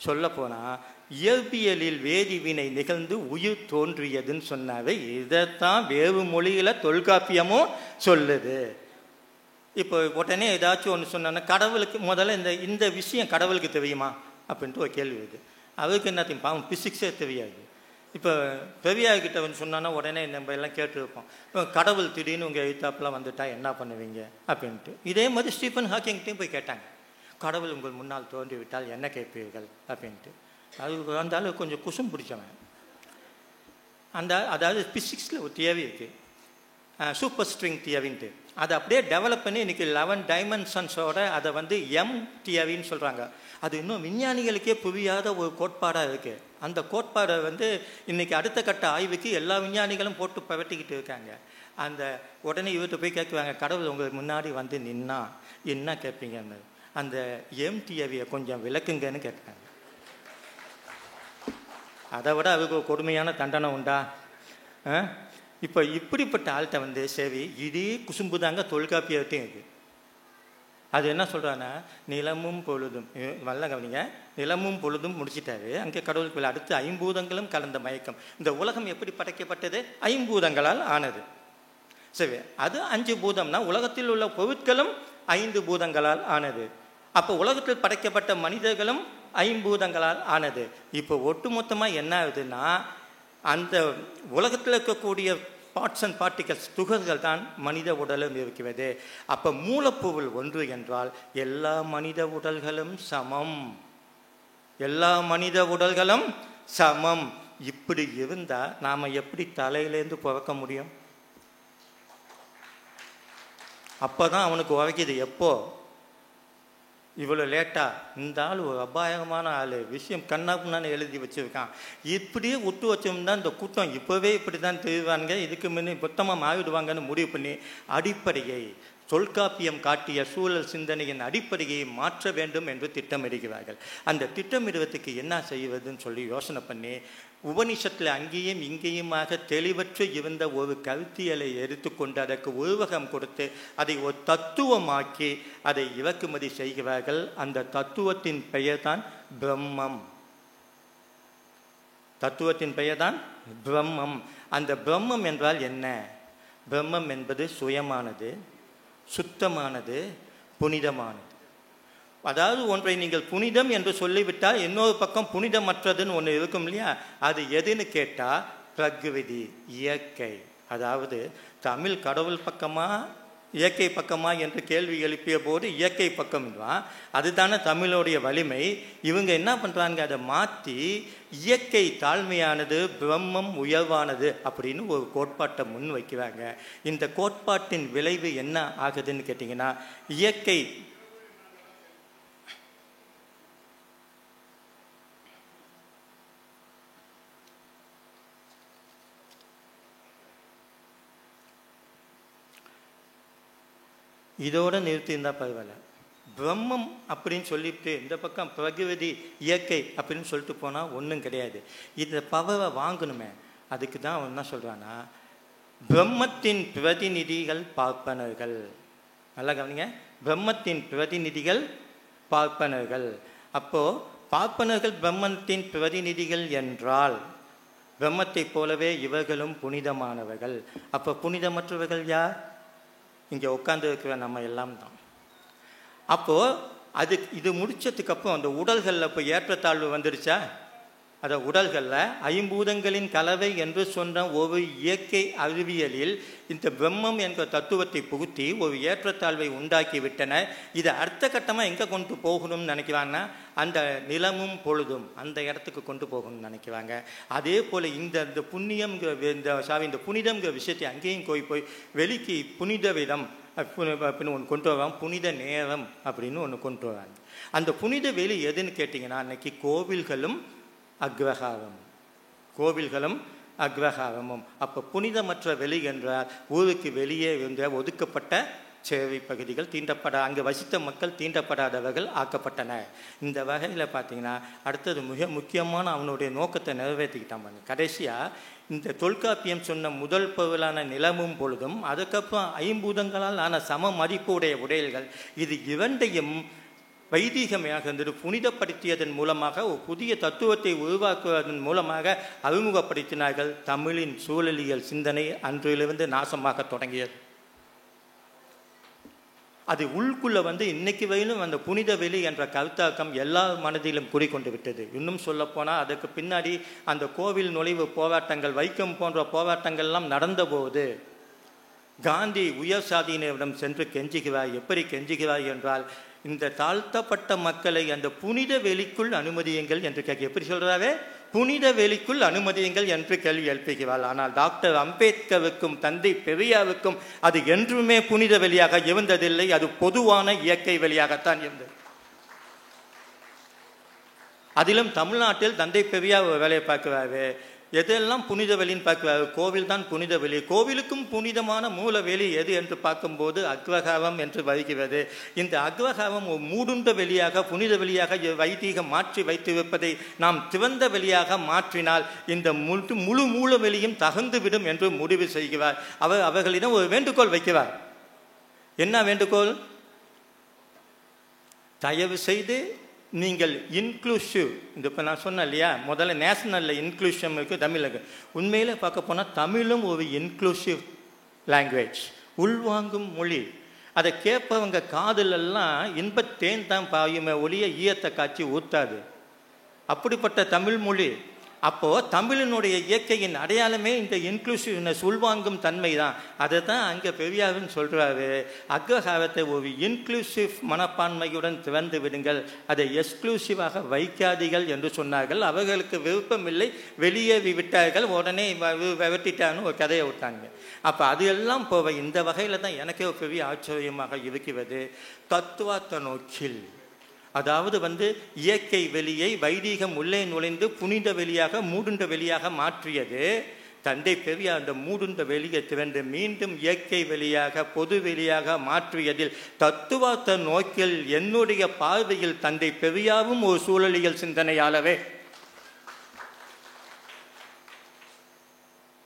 சொல்லப்போனால் இயற்பியலில் வேதிவினை நிகழ்ந்து உயிர் தோன்றியதுன்னு சொன்னாவே இதைத்தான் வேறு மொழியில் தொல்காப்பியமும் சொல்லுது. இப்போ உடனே ஏதாச்சும் ஒன்று சொன்னோன்னா கடவுளுக்கு முதல்ல இந்த விஷயம் கடவுளுக்கு தெரியுமா அப்படின்ட்டு ஒரு கேள்வி வருது. அவருக்கு என்னத்தையும் பாவம் பிசிக்ஸே தெரியாது. இப்போ பெரியார்கிட்ட வந்து சொன்னோன்னா உடனே நம்ம எல்லாம் கேட்டுருப்போம், இப்போ கடவுள் திடீர்னு உங்கள் எழுத்தாப்பில் வந்துட்டா என்ன பண்ணுவீங்க அப்படின்ட்டு. இதே மாதிரி ஸ்டீஃபன் ஹாக்கிங்கிட்டையும் போய் கேட்டாங்க, கடவுள் உங்கள் முன்னால் தோன்றிவிட்டால் என்ன கேட்பீர்கள் அப்படின்ட்டு. அது அந்த அளவுக்கு கொஞ்சம் குசும் பிடிச்சவன். அதாவது பிசிக்ஸில் ஒரு தியரி இருக்குது, சூப்பர் ஸ்ட்ரிங் தியரின்ட்டு. அதை அப்படியே டெவலப் பண்ணி இன்றைக்கி 11 டைமென்ஷன்ஸோட அதை வந்து எம் தியரின்னு சொல்கிறாங்க. அது இன்னும் விஞ்ஞானிகளுக்கே புரியாத ஒரு கோட்பாடாக இருக்குது. அந்த கோட்பாடை வந்து இன்றைக்கி அடுத்த கட்ட ஆய்வுக்கு எல்லா விஞ்ஞானிகளும் போட்டு பரட்டிக்கிட்டு இருக்காங்க. அந்த உடனே இவர்கிட்ட போய் கேட்குவாங்க, கடவுள் உங்களுக்கு முன்னாடி வந்து நின்னா என்ன கேட்பீங்கன்னு. அந்த எம் தியரியை கொஞ்சம் விளக்குங்கன்னு கேட்குறாங்க. அதை விட அதுக்கு கொடுமையான தண்டனை உண்டா? இப்போ இப்படிப்பட்ட ஆள்கிட்ட வந்து சரி இதே குசும்பு தாங்க தொல்காப்பியத்தையும் இருக்குது. அது என்ன சொல்கிறான்னா, நிலமும் பொழுதும் நல்ல கவனிங்க, நிலமும் பொழுதும் முடிச்சிட்டாரு. அங்கே கடவுளுக்கு அடுத்து ஐம்பூதங்களும் கலந்த மயக்கம். இந்த உலகம் எப்படி படைக்கப்பட்டது? ஐம்பூதங்களால் ஆனது. சரி, அது 5 பூதம்னா உலகத்தில் உள்ள பொருட்களும் 5 பூதங்களால் ஆனது. அப்போ உலகத்தில் படைக்கப்பட்ட மனிதர்களும் 5 பூதங்களால் ஆனது. இப்போ ஒட்டுமொத்தமாக என்ன ஆகுதுன்னா, அந்த உலகத்தில் இருக்கக்கூடிய பார்ட்ஸ் அண்ட் பார்ட்டிகல்ஸ் துகள்கள் தான் மனித உடலும் இருக்கிறது. அப்போ மூலப்பொருள் ஒன்று என்றால் எல்லா மனித உடல்களும் சமம். எல்லா மனித உடல்களும் சமம். இப்படி இருந்தால் நாம் எப்படி தலையிலேருந்து பிறக்க முடியும்? அப்போ தான் அவனுக்கு உரைக்குது. எப்போ இவ்வளோ லேட்டாக இந்த ஆள் ஒரு அபாயகமான ஆள், விஷயம் கண்ணாப்புன்னு எழுதி வச்சுருக்கான். இப்படியே விட்டு வச்சோம்னா இந்த கூட்டம் இப்போவே இப்படி தான் தெரிவாங்க, இதுக்கு முன்னே மொத்தமாக மாறிடுவாங்கன்னு முடிவு பண்ணி அடிப்படையை தொல்காப்பியம் காட்டிய சூழல் சிந்தனையின் அடிப்படையை மாற்ற வேண்டும் என்று திட்டமிடுகிறார்கள். அந்த திட்டமிடுவதற்கு என்ன செய்வதுன்னு சொல்லி யோசனை பண்ணி உபனிஷத்தில் அங்கேயும் இங்கேயுமாக தெளிவற்று இருந்த ஒரு கருத்தியலை எடுத்துக்கொண்டு அதற்கு உருவகம் கொடுத்து அதை ஒரு தத்துவமாக்கி அதை இறக்குமதி செய்கிறார்கள். அந்த தத்துவத்தின் பெயர் தான் பிரம்மம். தத்துவத்தின் பெயர் தான் பிரம்மம். அந்த பிரம்மம் என்றால் என்ன? பிரம்மம் என்பது சுயமானது, சுத்தமானது, புனிதமானது. அதாவது ஒன்றை நீங்கள் புனிதம் என்று சொல்லிவிட்டால் இன்னொரு பக்கம் புனிதமற்றதுன்னு ஒன்று இருக்கும் இல்லையா? அது எதுன்னு கேட்டால் பிரகிருதி, இயற்கை. அதாவது தமிழ் கடவுள் பக்கமா இயற்கை பக்கமா என்று கேள்வி எழுப்பிய போது இயற்கை பக்கம் தான். அதுதானே தமிழோடைய வலிமை. இவங்க என்ன பண்ணுறாங்க, அதை மாற்றி இயற்கை தாழ்மையானது, பிரம்மம் உயர்வானது அப்படின்னு ஒரு கோட்பாட்டை முன் வைக்கிறாங்க. இந்த கோட்பாட்டின் விளைவு என்ன ஆகுதுன்னு கேட்டிங்கன்னா, இயற்கை இதோடு நிறுத்தியிருந்தால் பரவாயில்ல. பிரம்மம் அப்படின்னு சொல்லிட்டு இந்த பக்கம் பிரகிருதி, இயற்கை அப்படின்னு சொல்லிட்டு போனால் ஒன்றும் கிடையாது. இந்த பவரை வாங்கணுமே, அதுக்கு தான் அவன் என்ன சொல்கிறான்னா, பிரம்மத்தின் பிரதிநிதிகள் பார்ப்பனர்கள். நல்லா கவனிங்க, பிரம்மத்தின் பிரதிநிதிகள் பார்ப்பனர்கள். அப்போது பார்ப்பனர்கள் பிரம்மத்தின் பிரதிநிதிகள் என்றால் பிரம்மத்தை போலவே இவர்களும் புனிதமானவர்கள். அப்போ புனிதமற்றவர்கள் யார்? இங்கே உட்கார்ந்து இருக்கிற நம்ம எல்லாம் தான். அப்போது இது முடித்ததுக்கப்புறம் அந்த உடல்களில் இப்போ ஏற்றத்தாழ்வு வந்துடுச்சா? அதை உடல்களில் ஐம்பூதங்களின் கலவை என்று சொன்ன ஒரு இயற்கை அறிவியலில் இந்த பிரம்மம் என்ற தத்துவத்தை புகுத்தி ஒரு ஏற்றத்தாழ்வை உண்டாக்கி விட்டன. இதை அடுத்த கட்டமாக எங்கே கொண்டு போகணும்னு நினைக்கிறாங்கன்னா அந்த நிலமும் பொழுதும் அந்த இடத்துக்கு கொண்டு போகணும்னு நினைக்கிறாங்க. அதே போல் இந்த புண்ணியம்ங்கிற இந்த புனிதம்ங்கிற விஷயத்தை அங்கேயும் போய் வெளிக்கு புனித விதம் அப்படின்னு ஒன்று கொண்டு வருவாங்க, புனித நேரம் அப்படின்னு ஒன்று கொண்டு வராங்க. அந்த புனித வெளி எதுன்னு கேட்டிங்கன்னா அன்னைக்கு கோவில்களும் அக்ரஹாரமும். அப்போ புனிதமற்ற வெளி என்றால் ஊருக்கு வெளியே இருந்த ஒதுக்கப்பட்ட சேவை பகுதிகள் அங்கே வசித்த மக்கள் தீண்டப்படாதவர்கள் ஆக்கப்பட்டன. இந்த வகையில் பார்த்தீங்கன்னா அடுத்தது மிக முக்கியமான அவனுடைய நோக்கத்தை நிறைவேற்றிக்கிட்டான் பாருங்க. கடைசியாக இந்த தொல்காப்பியம் சொன்ன முதல் பொருளான நிலமும் பொழுதும், அதுக்கப்புறம் ஐம்பூதங்களால் ஆன சம மதிப்புடைய உடையல்கள், இது இரண்டையும் வைதீகமாக இருந்தது புனிதப்படுத்தியதன் மூலமாக ஒரு புதிய தத்துவத்தை உருவாக்குவதன் மூலமாக அறிமுகப்படுத்தினார்கள். தமிழின் சூழலியல் சிந்தனை அன்றிலிருந்து நாசமாக தொடங்கியது. அது உள்குள்ள இன்னைக்கு வரையிலும் அந்த புனித வெளி என்ற கருத்தாக்கம் எல்லா மனதிலும் குடிக்கொண்டு விட்டது. இன்னும் சொல்லப்போனால் அதுக்கு பின்னாடி அந்த கோவில் நுழைவு போராட்டங்கள், வைக்கம் போன்ற போராட்டங்கள்லாம் நடந்தபோது காந்தி உயர் சாதியினரிடம் சென்று கெஞ்சுகிறார். எப்படி கெஞ்சுகிறார் என்றால், இந்த தாழ்த்தப்பட்ட மக்களை அந்த புனித வெளிக்குள் அனுமதியுங்கள் என்று கேட்க. எப்படி சொல்றாவே, புனித வெளிக்குள் அனுமதியுங்கள் என்று கேள்வி எழுப்புகிறாள். ஆனால் டாக்டர் அம்பேத்கருக்கும் தந்தை பெரியாருக்கும் அது என்றுமே புனித வெளியாக இருந்ததில்லை. அது பொதுவான இயற்கை வெளியாகத்தான் இருந்தது. அதிலும் தமிழ்நாட்டில் தந்தை பெரியார் வேலையை பார்க்கிறாரு. எதெல்லாம் புனித வெளின்னு பார்க்கிறாரு. கோவில் தான் புனித வெளி. கோவிலுக்கும் புனிதமான மூல வெளி எது என்று பார்க்கும்போது அக்ரஹாரம் என்று வருகிறது. இந்த அக்ரஹாரம் ஒரு மூடுண்ட வெளியாக புனித வெளியாக வைதீகம் மாற்றி வைத்திருப்பதை நாம் திறந்த வெளியாக மாற்றினால் இந்த முழு மூல வெளியும் தகர்ந்துவிடும் என்று முடிவு செய்கிறார். அவர்களிடம் ஒரு வேண்டுகோள் வைக்கிறார். என்ன வேண்டுகோள்? தயவு செய்து நீங்கள் இன்க்ளூசிவ், இந்த இப்போ நான் சொன்னேன் இல்லையா, முதல்ல நேஷனலில் இன்க்ளூஷன் இருக்குது, தமிழில் இருக்குது. உண்மையில் பார்க்க போனால் தமிழும் ஒரு இன்க்ளூசிவ் லாங்குவேஜ், உள்வாங்கும் மொழி. அதை கேட்பவங்க காதலெல்லாம் இன்பத்தேன் தான் பாயுமே ஒளிய ஈயத்தை காய்ச்சி ஊற்றாது. அப்படிப்பட்ட தமிழ் மொழி. அப்போது தமிழினுடைய இயற்கையின் அடையாளமே இந்த இன்க்ளூசிவ்னஸ், உள்வாங்கும் தன்மை தான். அதை தான் அங்கே பெரியாருன்னு சொல்கிறாரு. அக்ரஹாரத்தை ஒரு இன்க்ளூசிவ் மனப்பான்மையுடன் திறந்து விடுங்கள், அதை எக்ஸ்க்ளூசிவாக வைக்காதீர்கள் என்று சொன்னார்கள். அவர்களுக்கு விருப்பமில்லை, வெளியேறி விட்டார்கள். உடனே விரட்டிட்டான்னு ஒரு கதையை விட்டாங்க. அப்போ அது எல்லாம் போவை. இந்த வகையில் தான் எனக்கே ஒரு பெரிய ஆச்சரியமாக இருக்கிறது. தத்துவார்த்த நோக்கில், அதாவது இயற்கை வெளியை வைதீகம் உள்ளே நுழைந்து புனித வெளியாக மூடுண்ட வெளியாக மாற்றியது. தந்தை பெரியார் அந்த மூடுண்ட வெளியை திறந்து மீண்டும் இயற்கை வெளியாக பொது வெளியாக மாற்றியதில் தத்துவார்த்த நோக்கில் என்னுடைய பார்வையில் தந்தை பெரியாரும் ஒரு சூழலியல் சிந்தனையாளவே.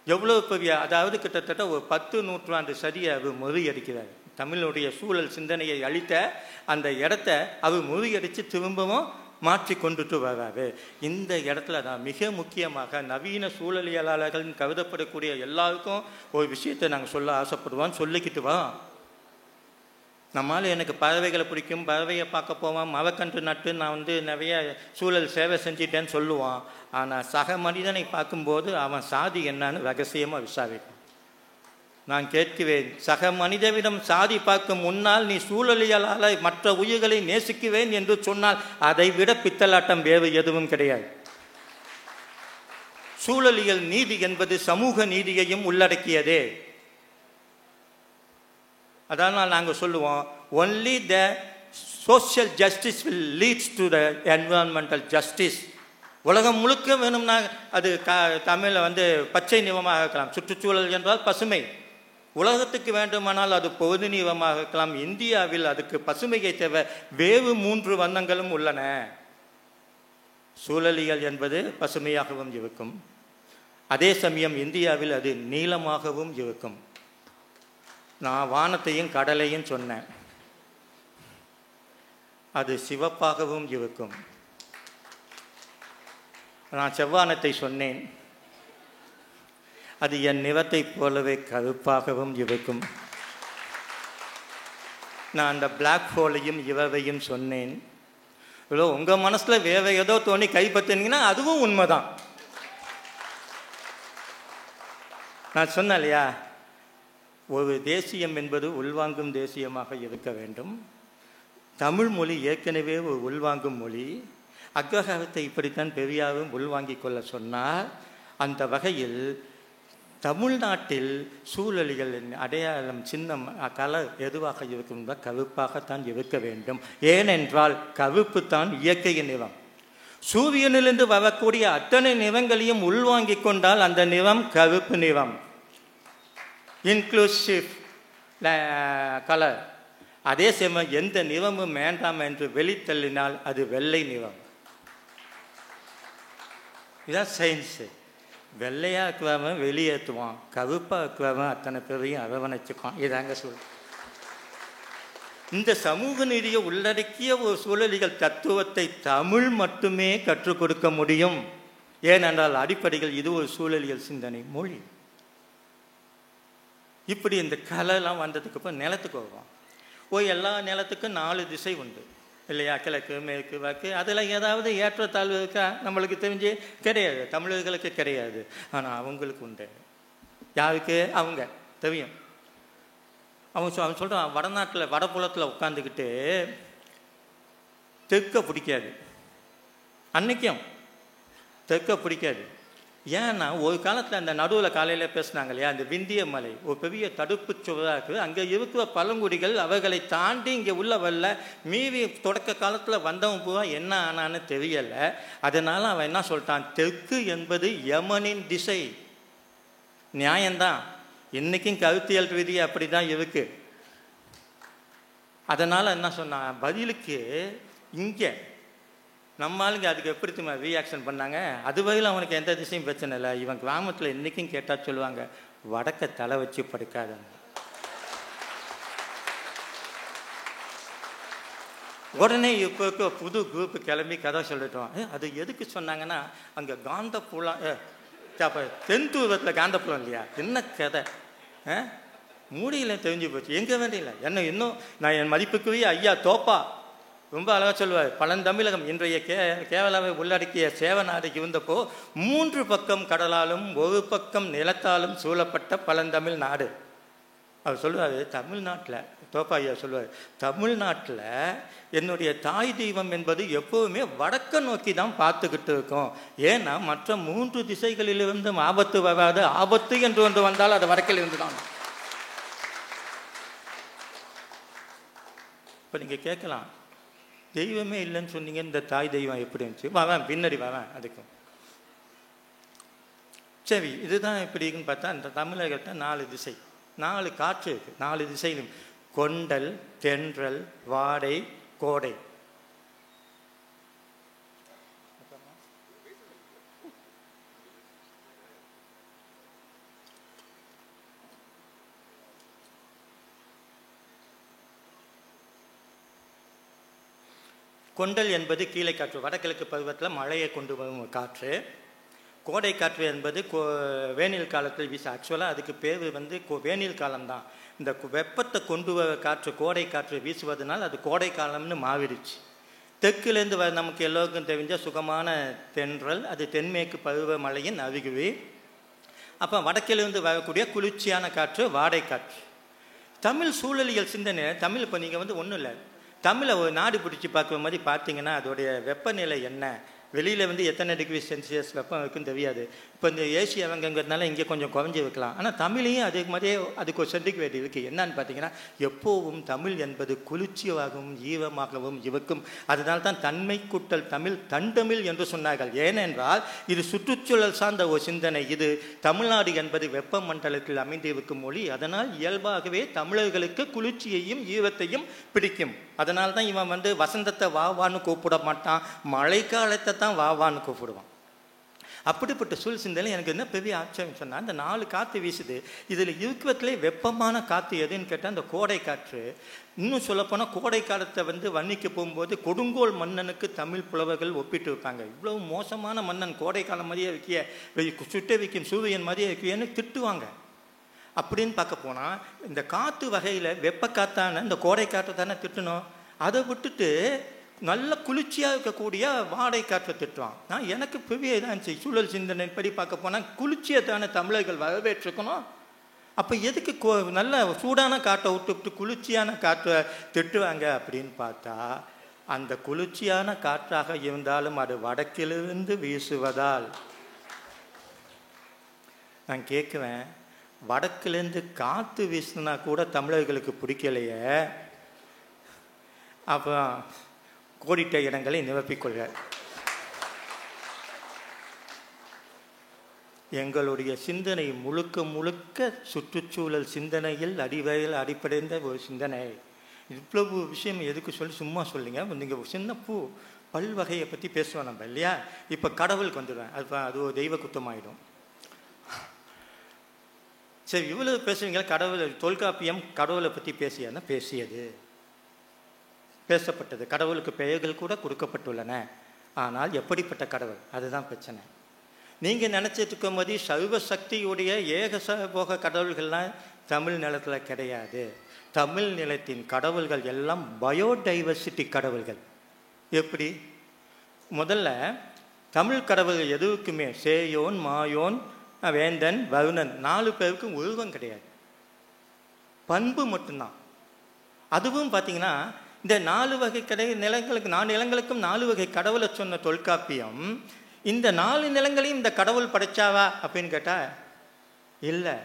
எவ்வளவு பெரிய, அதாவது கிட்டத்தட்ட ஒரு 10 நூற்றாண்டு சரியை அவர் முறியடிக்கிறார். தமிழுடைய சூழல் சிந்தனையை அளித்த அந்த இடத்த அவர் முறியடித்து திரும்பவும் மாற்றி கொண்டுட்டு வராரு. இந்த இடத்துல தான் மிக முக்கியமாக நவீன சூழலியலாளர்கள் கருதப்படக்கூடிய எல்லாருக்கும் ஒரு விஷயத்தை நாங்கள் சொல்ல ஆசைப்படுவோம், சொல்லிக்கிட்டு வா. நம்மளால் எனக்கு பறவைகளை பிடிக்கும், பறவையை பார்க்க போவான், மரக்கன்று நட்டு நான் நிறைய சூழல் சேவை செஞ்சிட்டேன்னு சொல்லுவான். ஆனால் சக மனிதனை பார்க்கும்போது அவன் சாதி என்னன்னு ரகசியமாக விசாரிப்பான். நான் கேட்குவேன், சக மனிதவிடம் சாதி பார்க்கும் முன்னால் நீ சூழலியலால் மற்ற உயிர்களை நேசிக்குவேன் என்று சொன்னால் அதை விட பித்தலாட்டம் வேறு எதுவும் கிடையாது. சூழலியல் நீதி என்பது சமூக நீதியையும் உள்ளடக்கியதே. அதனால் நாங்கள் சொல்லுவோம், only the social justice will lead to the environmental justice. உலகம் முழுக்க வேணும்னா அது தமிழில் பச்சை நிறமாக இருக்கலாம். சுற்றுச்சூழல் என்றால் பசுமை. உலகத்துக்கு வேண்டுமானால் அது பொது நிறமாக இருக்கலாம். இந்தியாவில் அதுக்கு பசுமையை தவிர வேறு 3 வண்ணங்களும் உள்ளன. சூழலியல் என்பது பசுமையாகவும் இருக்கும், அதே சமயம் இந்தியாவில் அது நீளமாகவும் இருக்கும். நான் வானத்தையும் கடலையும் சொன்னேன், அது சிவப்பாகவும் இருக்கும். நான் செவ்வானத்தை சொன்னேன், அது என் நிறத்தை போலவே கருப்பாகவும் இருக்கும். நான் அந்த பிளாக் ஹோலையும் இவரையும் சொன்னேன், இவ்வளோ உங்கள் மனசில் வேற ஏதோ தோணி கைப்பற்றினீங்கன்னா அதுவும் உண்மைதான். நான் சொன்னேன் இல்லையா, ஒரு தேசியம் என்பது உள்வாங்கும் தேசியமாக இருக்க வேண்டும். தமிழ் மொழி ஏற்கனவே ஒரு உள்வாங்கும் மொழி. அக்ரஹாரத்தை இப்படித்தான் பெரியாரும் உள்வாங்கிக் கொள்ள சொன்னார். அந்த வகையில் தமிழ்நாட்டில் சூழலிகளின் அடையாளம், சின்னம், கலர் எதுவாக இருக்கும் கருப்பாகத்தான் இருக்க வேண்டும். ஏனென்றால் கருப்பு தான் இயற்கையின் நிறம். சூரியனிலிருந்து வரக்கூடிய அத்தனை நிறங்களையும் உள்வாங்கிக் கொண்டால் அந்த நிறம் கருப்பு நிறம், இன்க்ளூசிவ் கலர். அதே சமயம் எந்த நிறமும் வேண்டாம் என்று வெளித்தள்ளினால் அது வெள்ளை நிறம். இதுதான் சயின்ஸு. வெள்ளையாக இருக்கிறவன் வெளியேற்றுவான், கருப்பாக இருக்கிறவன் அத்தனை பேரையும் அரவணைச்சுக்குவான். இதாங்க சொல். இந்த சமூக நீதியை உள்ளடக்கிய ஒரு சூழலிகள் தத்துவத்தை தமிழ் மட்டுமே கற்றுக் கொடுக்க முடியும். ஏனென்றால் அடிப்படைகள் இது ஒரு சூழலியல் சிந்தனை மொழி. இப்படி இந்த கலைலாம் வந்ததுக்கு அப்புறம் நிலத்துக்கு வருவோம். எல்லா நிலத்துக்கும் 4 திசை உண்டு இல்லையா? கிழக்கு, மேற்கு, வடக்கு. அதில் ஏதாவது ஏற்றத்தாழ்வு இருக்கா? நம்மளுக்கு தெரிஞ்சு கிடையாது, தமிழர்களுக்கு கிடையாது. ஆனால் அவங்களுக்கு உண்டு. யாருக்கு? அவங்க தெரியும். அவன் சொல்கிறான், வடநாட்டில் வடபுலத்தில் உட்காந்துக்கிட்டு தெற்க பிடிக்காது. அன்னைக்கும் தெற்க பிடிக்காது. ஏன்னா ஒரு காலத்தில் அந்த நடுவில் காலையில் பேசினாங்க இல்லையா, அந்த விந்திய மலை ஒரு பெரிய தடுப்பு சுவராக இருக்குது. அங்கே இருக்கிற பழங்குடிகள் அவர்களை தாண்டி இங்கே உள்ள வரல. மீறி தொடக்க காலத்தில் வந்தவன் பூரா என்ன ஆனான்னு தெரியலை. அதனால் அவன் என்ன சொல்லிட்டான், தெற்கு என்பது யமனின் திசை. நியாயம்தான், இன்றைக்கும் கருத்தியல் ரீதி அப்படி தான் இருக்குது. அதனால் என்ன சொன்னான், பதிலுக்கு இங்கே நம்ம ஆளுங்க அதுக்கு எப்படி திரும்ப ரியாக்ஷன் பண்ணாங்க. அது வகையில் அவனுக்கு எந்த திசையும் பிரச்சனை இல்லை. இவன் கிராமத்தில் இன்றைக்கும் கேட்டால் சொல்லுவாங்க, வடக்க தலை வச்சு படுக்காதாங்க. உடனே இப்போ இருக்க புது குரூப்பு கிளம்பி கதை சொல்லிட்டோம். அது எதுக்கு சொன்னாங்கன்னா, அங்கே காந்தப்புலம், தென் தூரத்தில் காந்தப்புலம் இல்லையா, என்ன கதை மூடியில் தெரிஞ்சு போச்சு. எங்கே வேண்டியில்லை என்ன இன்னும் நான் என் மதிப்புக்குரிய ஐயா தோப்பா ரொம்ப அழகாக சொல்லுவார். பழந்தமிழகம் இன்றைய கேரளாவை உள்ளடக்கிய சேவநாடு இருந்தப்போ 3 பக்கம் கடலாலும் 1 பக்கம் நிலத்தாலும் சூழப்பட்ட பழந்தமிழ் நாடு. அவர் சொல்லுவார், தமிழ்நாட்டில் தோப்பா ஐயா சொல்லுவார், தமிழ்நாட்டில் என்னுடைய தாய் தெய்வம் என்பது எப்போவுமே வடக்க நோக்கி தான் பார்த்துக்கிட்டு இருக்கும். ஏன்னா மற்ற 3 திசைகளிலிருந்தும் ஆபத்து வராது. ஆபத்து என்று ஒன்று வந்தால் அது வடக்கில் இருந்து தான். இப்போ நீங்கள் கேட்கலாம், தெய்வமே இல்லைன்னு சொன்னீங்க, இந்த தாய் தெய்வம் எப்படி இருந்துச்சு? வரேன், பின்னாடி வரேன் அதுக்கும். சரி, இதுதான் எப்படின்னு பார்த்தா, இந்த தமிழகத்தை 4 திசை, 4 காற்று இருக்குது. 4 திசையிலும் கொண்டல், தென்றல், வாடை, கோடை. கொண்டல் என்பது கீழே காற்று, வடகிழக்கு பருவத்தில் மழையை கொண்டு வரும் காற்று. கோடை காற்று என்பது வேனில் காலத்தில் வீச. ஆக்சுவலாக அதுக்கு பேர் வந்து வேனில் காலம்தான். இந்த வெப்பத்தை கொண்டு வர காற்று கோடை காற்று வீசுவதனால் அது கோடை காலம்னு மாறிடுச்சு. தெற்குலேருந்து நமக்கு எல்லோருக்கும் தெரிஞ்ச சுகமான தென்றல், அது தென்மேற்கு பருவமழையின் அறிகுறி. அப்போ வடக்கிலிருந்து வரக்கூடிய குளிர்ச்சியான காற்று வாடை காற்று. தமிழ் சூழலியல் சிந்தனை. தமிழ் இப்போ நீங்கள் வந்து ஒன்றும் இல்லை, தமிழை ஒரு நாடு பிடிச்சி பார்க்குற மாதிரி பார்த்தீங்கன்னா அதோடைய வெப்பநிலை என்ன, வெளியில் வந்து எத்தனை டிகிரி செல்சியஸ் வெப்பம் இருக்குன்னு தெரியாது. இப்போ இந்த ஏசியா வங்கங்கிறதுனால இங்கே கொஞ்சம் குறைஞ்சி வைக்கலாம். ஆனால் தமிழையும் அதுக்கு மாதிரியே அதுக்கு ஒரு சென்டிகிரேட் இருக்குது. என்னன்னு பார்த்தீங்கன்னா, எப்போவும் தமிழ் என்பது குளிர்ச்சியாகவும் ஈரமாகவும் இருக்கும். அதனால தான் தன்மை கூட்டல் தமிழ் தண்டமிழ் என்று சொன்னார்கள். ஏனென்றால் இது சுற்றுச்சூழல் சார்ந்த ஒரு சிந்தனை. இது தமிழ்நாடு என்பது வெப்ப மண்டலத்தில் அமைந்திருக்கும் மொழி. அதனால் இயல்பாகவே தமிழர்களுக்கு குளிர்ச்சியையும் ஈரத்தையும் பிடிக்கும். அதனால தான் இவன் வந்து வசந்தத்தை வாவான்னு கூப்பிட மாட்டான், மழைக்காலத்தை தான் வாவான்னு கூப்பிடுவான். அப்படிப்பட்ட சூழ் சிந்தனை எனக்கு என்ன பெரிய ஆச்சரியம் சொன்னால், இந்த 4 காற்று வீசுது. இதில் இருக்கிறதுலே வெப்பமான காற்று எதுன்னு கேட்டால் அந்த கோடை காற்று. இன்னும் சொல்லப்போனால் கோடை காலத்தை வந்து வன்னிக்க போகும்போது கொடுங்கோல் மன்னனுக்கு தமிழ் புலவர்கள் ஒப்பிட்டு வைப்பாங்க. இவ்வளவு மோசமான மன்னன், கோடை காலம் மாதிரியே வைக்கிய, சுட்ட வைக்கும் சூரியன் மாதிரியே வைக்கியன்னு திட்டுவாங்க. அப்படின்னு பார்க்க போனால் இந்த காற்று வகையில் வெப்ப காற்றான இந்த கோடை காற்றை தானே திட்டணும். அதை விட்டுட்டு நல்ல குளிர்ச்சியாக இருக்கக்கூடிய வாடகை காற்றை திட்டுவான். நான் எனக்கு புவியை தான் இருந்துச்சு. சூழல் சிந்தனை படி பார்க்க போனால் குளிர்ச்சியை தானே தமிழர்கள் வரவேற்றிருக்கணும். அப்போ எதுக்கு நல்ல சூடான காற்றை விட்டு குளிர்ச்சியான காற்றை திட்டுவாங்க அப்படின்னு பார்த்தா, அந்த குளிர்ச்சியான காற்றாக இருந்தாலும் அது வடக்கிலிருந்து வீசுவதால் நான் கேட்குவேன், வடக்கிலேருந்து காற்று வீசினா கூட தமிழர்களுக்கு பிடிக்கலையே, அப்போ கோடிட்ட இடங்களை நிரப்பிக்கொள்க. எங்களுடைய சிந்தனை முழுக்க முழுக்க சுற்றுச்சூழல் சிந்தனையில் அடிப்படைந்த ஒரு சிந்தனை. இவ்வளவு விஷயம் எதுக்கு சொல்லி சும்மா சொல்லுங்க. நீங்கள் சின்ன பல்வகையை பற்றி பேசுவோம் நம்ம இல்லையா? இப்போ கடவுளுக்கு வந்துடுவேன், அது ஒரு தெய்வ குத்தமாயிடும். சரி, இவ்வளவு பேசுவீங்க. கடவுள் தொல்காப்பியம் கடவுளை பற்றி பேசியது, பேசப்பட்டது. கடவுளுக்கு பெயர்கள் கூட கொடுக்கப்பட்டுள்ளன. ஆனால் எப்படிப்பட்ட கடவுள், அதுதான் பிரச்சனை. நீங்கள் நினச்சிட்டு இருக்கும் போது சர்வ சக்தியுடைய ஏகசபோக கடவுள்கள்லாம் தமிழ் நிலத்தில் கிடையாது. தமிழ் நிலத்தின் கடவுள்கள் எல்லாம் பயோடைவர்சிட்டி கடவுள்கள். எப்படி? முதல்ல தமிழ் கடவுள்கள் எதுவுக்குமே சேயோன், மாயோன், வேந்தன், வருணன் 4 பேருக்கும் உருவம் கிடையாது, பண்பு மட்டும்தான். அதுவும் பார்த்தீங்கன்னா இந்த 4 வகை நிலங்களுக்கு 4 நிலங்களுக்கும் 4 வகை கடவுளை சொன்ன தொல்காப்பியம் இந்த 4 நிலங்களையும் இந்த கடவுள் படைச்சாவா அப்படின்னு கேட்டால் இல்லை.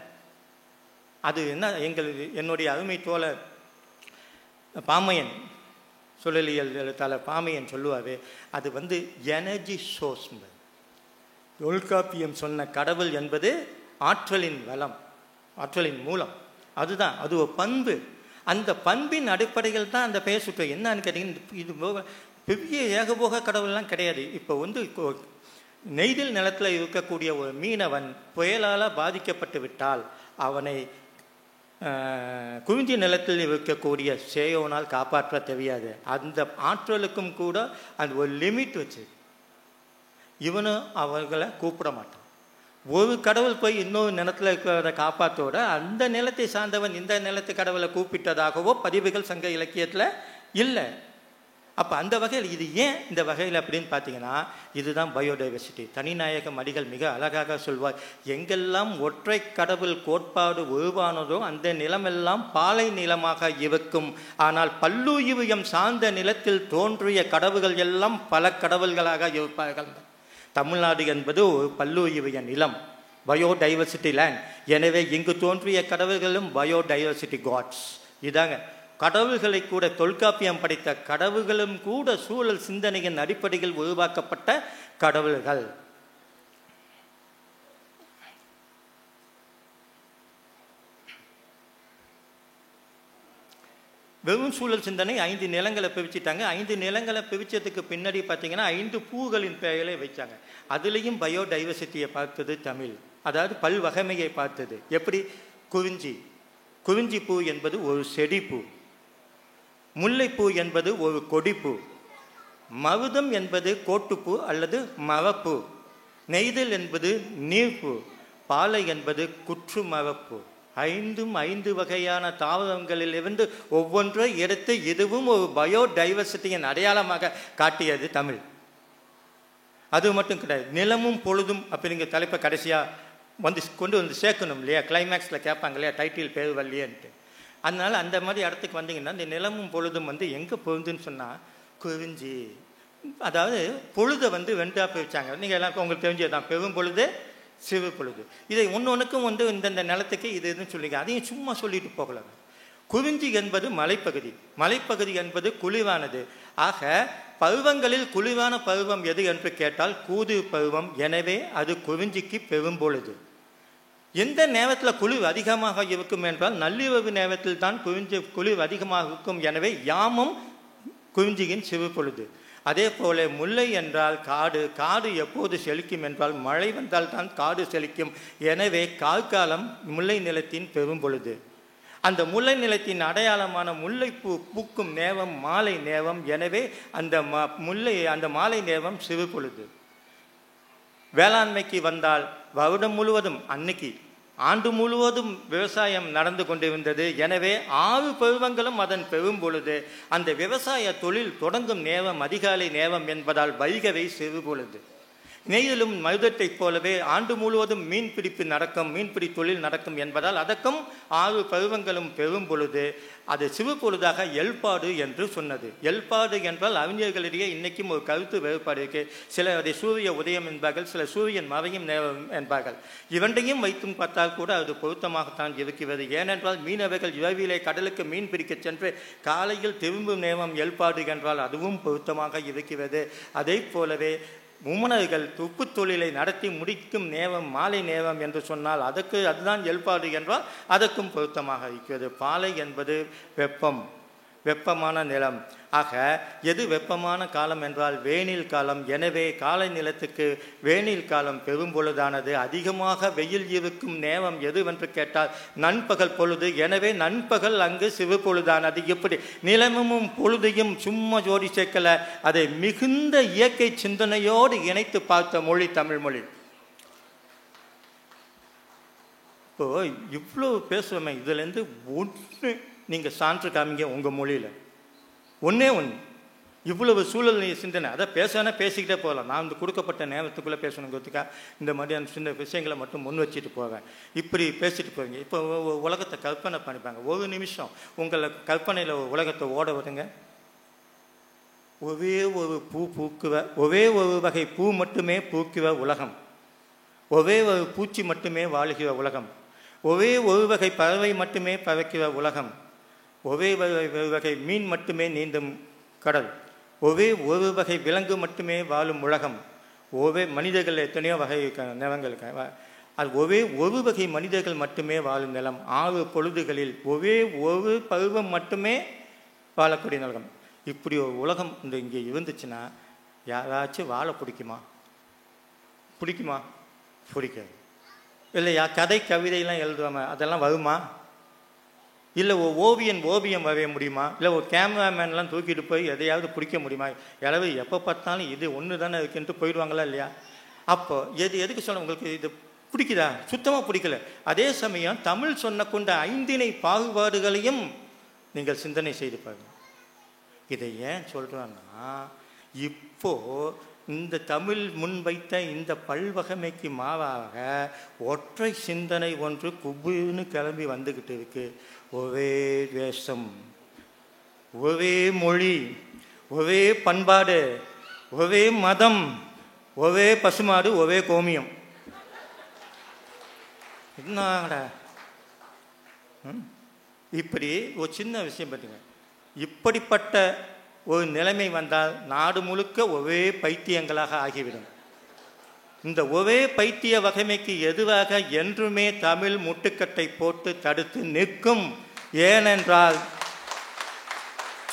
அது என்ன, என்னுடைய அருமை தோழர் பாமையன், சுழலியல் எழுத்தாளர் பாமையன் சொல்லுவார், அது எனர்ஜி சோர்ஸ். தொல்காப்பியம் சொன்ன கடவுள் என்பது ஆற்றலின் வளம், ஆற்றலின் மூலம். அதுதான், அது ஒரு பண்பு. அந்த பண்பின் அடிப்படையில் தான் அந்த பெயர் சுற்று. என்னன்னு கேட்டிங்கன்னா, இது பெரிய ஏகபோக கடவுள்லாம் கிடையாது. இப்போ நெய்தல் நிலத்தில் இருக்கக்கூடிய ஒரு மீனவன் புயலால் பாதிக்கப்பட்டு விட்டால் அவனை குறிஞ்சி நிலத்தில் இருக்கக்கூடிய சேயோனால் காப்பாற்ற தெரியாது. அந்த ஆற்றலுக்கும் கூட அந்த ஒரு லிமிட் வச்சு இவனும் அவர்களை கூப்பிட மாட்டான். ஒரு கடவுள் போய் இன்னொரு நிலத்தில் இருக்கிறத காப்பாற்றோட அந்த நிலத்தை சார்ந்தவன் இந்த நிலத்து கடவுளை கூப்பிட்டதாகவோ பதிவுகள் சங்க இலக்கியத்தில் இல்லை. அப்போ அந்த வகையில் இது ஏன் இந்த வகையில் அப்படின்னு பார்த்தீங்கன்னா, இதுதான் பயோடைவர்சிட்டி. தனிநாயகம் அடிகள் மிக அழகாக சொல்வார், எங்கெல்லாம் ஒற்றை கடவுள் கோட்பாடு உருவானதோ அந்த நிலமெல்லாம் பாலை நிலமாக இருக்கும். ஆனால் பல்லுயிரியம் சார்ந்த நிலத்தில் தோன்றிய கடவுள்கள் எல்லாம் பல கடவுள்களாக இருப்பார்கள். தமிழ்நாடு என்பது ஒரு பல்லுயிரிய நிலம், பயோடைவர்சிட்டி லேண்ட். எனவே இங்கு தோன்றிய கடவுள்களும் பயோடைவர்சிட்டி காட்ஸ். இதாங்க கடவுள்களை கூட தொல்காப்பியம் படைத்த கடவுள்களும் கூட சூழல் சிந்தனையின் அடிப்படையில் உருவாக்கப்பட்ட கடவுள்கள். வெறும் சூழல் சிந்தனை 5 நிலங்களை பிரிச்சுட்டாங்க. 5 நிலங்களை பிரிச்சதுக்கு பின்னாடி பார்த்தீங்கன்னா 5 பூகளின் பெயரை வச்சாங்க. அதுலேயும் பயோடைவர்சிட்டியை பார்த்தது தமிழ், அதாவது பல்வகைமையை பார்த்தது. எப்படி? குறிஞ்சி பூ என்பது ஒரு செடிப்பூ, முல்லைப்பூ என்பது ஒரு கொடிப்பூ, மருதம் என்பது கோட்டுப்பூ அல்லது மரப்பூ, நெய்தல் என்பது நீர்ப்பூ, பாலை என்பது குற்று மரப்பூ. 5 வகையான தாவரங்களிலிருந்து ஒவ்வொன்றை எடுத்து இதுவும் ஒரு பயோடைவர்சிட்டியின் அடையாளமாக காட்டியது தமிழ். அது மட்டும் கிடையாது, நிலமும் பொழுதும் அப்படிங்கிற தலைப்பை கடைசியாக கொண்டு வந்து சேர்க்கணும் இல்லையா? கிளைமேக்ஸில் கேட்பாங்க இல்லையா, டைட்டில் பேர் வரலையேன்ட்டு. அதனால் அந்த மாதிரி இடத்துக்கு வந்தீங்கன்னா இந்த நிலமும் பொழுதும் எங்கே பொழுதுன்னு சொன்னால் குறிஞ்சி. அதாவது பொழுதை 2ஆக பிரிச்சாங்க. நீங்கள் எல்லாம் உங்களுக்கு தெரிஞ்சதுதான், பெரும் பொழுது, சிறு பொழுது. இதை ஒன்றுக்கும் இந்த நிலத்துக்கு இதுன்னு சொல்லிங்க. அதையும் சும்மா சொல்லிட்டு போகல. குறிஞ்சி என்பது மலைப்பகுதி, மலைப்பகுதி என்பது குளிரானது. ஆக பருவங்களில் குளிரான பருவம் எது என்று கேட்டால் கூது பருவம். எனவே அது குறிஞ்சிக்கு பெரும் பொழுது. எந்த நேரத்தில் குளிர் அதிகமாக இருக்கும் என்றால் நள்ளிரவு நேரத்தில் தான் குளிர் அதிகமாக இருக்கும். எனவே யாமும் குறிஞ்சியின் சிறு பொழுது. அதே போல முல்லை என்றால் காடு, காடு எப்போது செழிக்கும் என்றால் மழை வந்தால் தான் காடு செழிக்கும். எனவே கார்காலம் முல்லை நிலத்தின் பெரும் பொழுது. அந்த முல்லை நிலத்தின் அடையாளமான முல்லைப்பூ பூக்கும் நேரம் மாலை நேரம். எனவே அந்த மாலை நேரம் சிறு பொழுது. வேளாண்மைக்கு வந்தால் வருடம் முழுவதும் அன்னைக்கு ஆண்டு முழுவதும் விவசாயம் நடந்து கொண்டிருந்தது. எனவே 6 பருவங்களும் அதன் பெரும் பொழுது. அந்த விவசாய தொழில் தொடங்கும் நேரம் அதிகாலை நேரம் என்பதால் வைகவை சிறு பொழுது. நெய்தலும் மருதத்தைப் போலவே ஆண்டு முழுவதும் மீன்பிடி தொழில் நடக்கும் என்பதால் அதற்கும் 6 பருவங்களும் பெரும் பொழுது. அது சிறு பொழுதாக எல்பாடு என்று சொன்னது. எல்பாடு என்றால் அறிஞர்களிடையே இன்னைக்கும் ஒரு கருத்து வேறுபாடு இருக்கு. சிலர் அதை சூரிய உதயம் என்பார்கள், சில சூரியன் மறையும் நேரம் என்பார்கள். இரண்டையும் வைத்தும் பார்த்தால் கூட அது பொருத்தமாகத்தான் இருக்கிறது. ஏனென்றால் மீனவர்கள் இரவிலே கடலுக்கு மீன் பிடிக்க சென்று காலையில் திரும்பும் நேரம் எல்பாடு என்றால் அதுவும் பொருத்தமாக இருக்கிறது. அதை போலவே உமனர்கள் உப்பு தொழிலை நடத்தி முடிக்கும் நேரம் மாலை நேரம் என்று சொன்னால் அதுதான் எல்பாடு என்றால் அதற்கும் பொருத்தமாக இருக்கிறது. பாலை என்பது வெப்பமான நிலம். ஆக எது வெப்பமான காலம் என்றால் வேனில் காலம். எனவே காலை நிலத்துக்கு வேனில் காலம் பெரும் பொழுதானது. அதிகமாக வெயில் இருக்கும் நேரம் எதுவென்று கேட்டால் நண்பகல் பொழுது. எனவே நண்பகல் அங்கு சிறு பொழுதானது. இப்படி நிலமும் பொழுதையும் சும்மா ஜோடி சேர்க்கல, அதை மிகுந்த இயற்கை சிந்தனையோடு இணைத்து பார்த்த மொழி தமிழ் மொழி. இப்போ இவ்வளோ பேசுவோமே, இதுலேருந்து ஒன்று நீங்கள் சான்று காமிங்க உங்கள் மொழியில். ஒன்றே இவ்வளவு சூழல் சிந்தனை. அதை பேசிக்கிட்டே போகலாம். நான் கொடுக்கப்பட்ட நேரத்துக்குள்ளே பேசணுங்கிறதுக்காக இந்த மாதிரியான சின்ன விஷயங்களை மட்டும் முன் வச்சுட்டு போவேன். இப்படி பேசிட்டு போவீங்க. இப்போ உலகத்தை கற்பனை பண்ணிப்பாங்க. ஒரு நிமிஷம் உங்களை கற்பனையில் உலகத்தை ஓட விடுங்க. ஒரே ஒரு ஒரே ஒரு வகை பூ மட்டுமே பூக்குவ உலகம். ஒரே ஒரு பூச்சி மட்டுமே வாழுகிற உலகம். ஒரே ஒரு வகை பறவை மட்டுமே பறக்கிற உலகம். ஒரே வகை மீன் மட்டுமே நீந்தும் கடல். ஒரே ஒரு வகை விலங்கு மட்டுமே வாழும் உலகம். ஒரே மனிதர்கள் எத்தனையோ வகை நிலங்கள். அது ஒரே ஒரு வகை மனிதர்கள் மட்டுமே வாழும் நிலம். 6 பொழுதுகளில் ஒரே ஒரு பருவம் மட்டுமே வாழக்கூடிய நிலம். இப்படி ஒரு உலகம் இங்கே இருந்துச்சுன்னா யாராச்சும் வாழ பிடிக்குமா? பிடிக்காது. இல்லையா? கதை கவிதையெல்லாம் எழுதுவாங்க, அதெல்லாம் வருமா? இல்லை ஓவியம் வரைய முடியுமா? இல்லை ஒரு கேமராமேன்லாம் தூக்கிட்டு போய் எதையாவது பிடிக்க முடியுமா? எனவே எப்போ பார்த்தாலும் இது ஒன்று தானே இருக்குன்ட்டு போயிடுவாங்களா இல்லையா? அப்போ எதுக்கு சொல்ல உங்களுக்கு இது பிடிக்குதா? சுத்தமாக பிடிக்கல. அதே சமயம் தமிழ் சொன்ன கொண்ட 5 பாகுபாடுகளையும் நீங்கள் சிந்தனை செய்து பாருங்க. இதை ஏன் சொல்கிறேன்னா, இப்போ இந்த தமிழ் முன்வைத்த இந்த பல்வகைமைக்கு மாறாக ஒற்றை சிந்தனை ஒன்று குபுன்னு கிளம்பி வந்துக்கிட்டு இருக்கு. ஒரே தேசம், ஒரே மொழி, ஒரே பண்பாடு, ஒரே மதம், ஒரே பசுமாடு, ஒரே கோமியம். என்னடா இப்படி ஒரு சின்ன விஷயம் பார்த்தீங்க. இப்படிப்பட்ட ஒரு நிலைமை வந்தால் நாடு முழுக்க ஒரே பைத்தியங்களாக ஆகிவிடும். இந்த ஒரே பைத்திய வகைமைக்கு எதுவாக என்றுமே தமிழ் முட்டுக்கட்டை போட்டு தடுத்து நிற்கும். ஏனென்றால்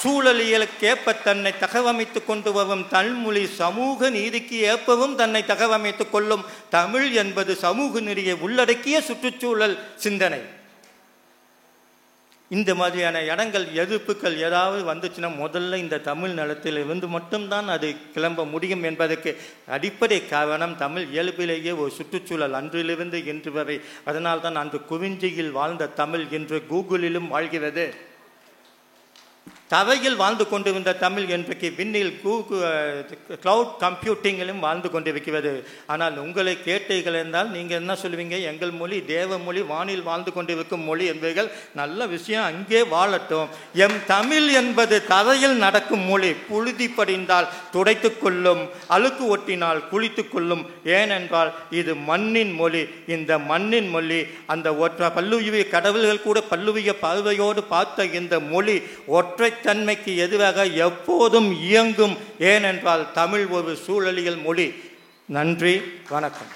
சூழலியலுக்கேற்ப தன்னை தகவமைத்துக் கொண்டு வரும் தமிழ்மொழி சமூக நீதிக்கு ஏற்பவும் தன்னை தகவமைத்துக் கொள்ளும். தமிழ் என்பது சமூக நீதியை உள்ளடக்கிய சுற்றுச்சூழல் சிந்தனை. இந்த மாதிரியான இடங்கள் எதிர்ப்புகள் ஏதாவது வந்துச்சுன்னா முதல்ல இந்த தமிழ் நிலத்தில் இருந்து மட்டும்தான் அது கிளம்ப முடியும் என்பதற்கு அடிப்படை காரணம் தமிழ் இயல்பிலேயே ஒரு சுற்றுச்சூழல் அன்றிலிருந்து இன்று வரை. அதனால்தான் அந்த குறிஞ்சியில் வாழ்ந்த தமிழ் இன்று கூகுளிலும் வாழ்கிறது. தவையில் வாழ்ந்து கொண்டிருந்த தமிழ் இன்றைக்கு விண்ணில் கிளவுட் கம்ப்யூட்டிங்கிலும் வாழ்ந்து கொண்டிருக்கிறது. ஆனால் உங்களை கேட்டீர்கள் என்றால் நீங்கள் என்ன சொல்லுவீங்க? எங்கள் மொழி தேவ மொழி, வானில் வாழ்ந்து கொண்டிருக்கும் மொழி என்பீர்கள். நல்ல விஷயம், அங்கே வாழட்டும். எம் தமிழ் என்பது தரையில் நடக்கும் மொழி. புழுதி படிந்தால் துடைத்து கொள்ளும், அழுக்கு ஒட்டினால் குளித்து கொள்ளும். ஏனென்றால் இது மண்ணின் மொழி. இந்த மண்ணின் மொழி அந்த பல்லுயிரிய கடவுள்கள் கூட பல்லுவிய பார்வையோடு பார்த்த இந்த மொழி ஒற்றை தன்மைக்கு எதுவாக எப்போதும் இயங்கும். ஏனென்றால் தமிழ் ஒரு சூழலியல் மொழி. நன்றி, வணக்கம்.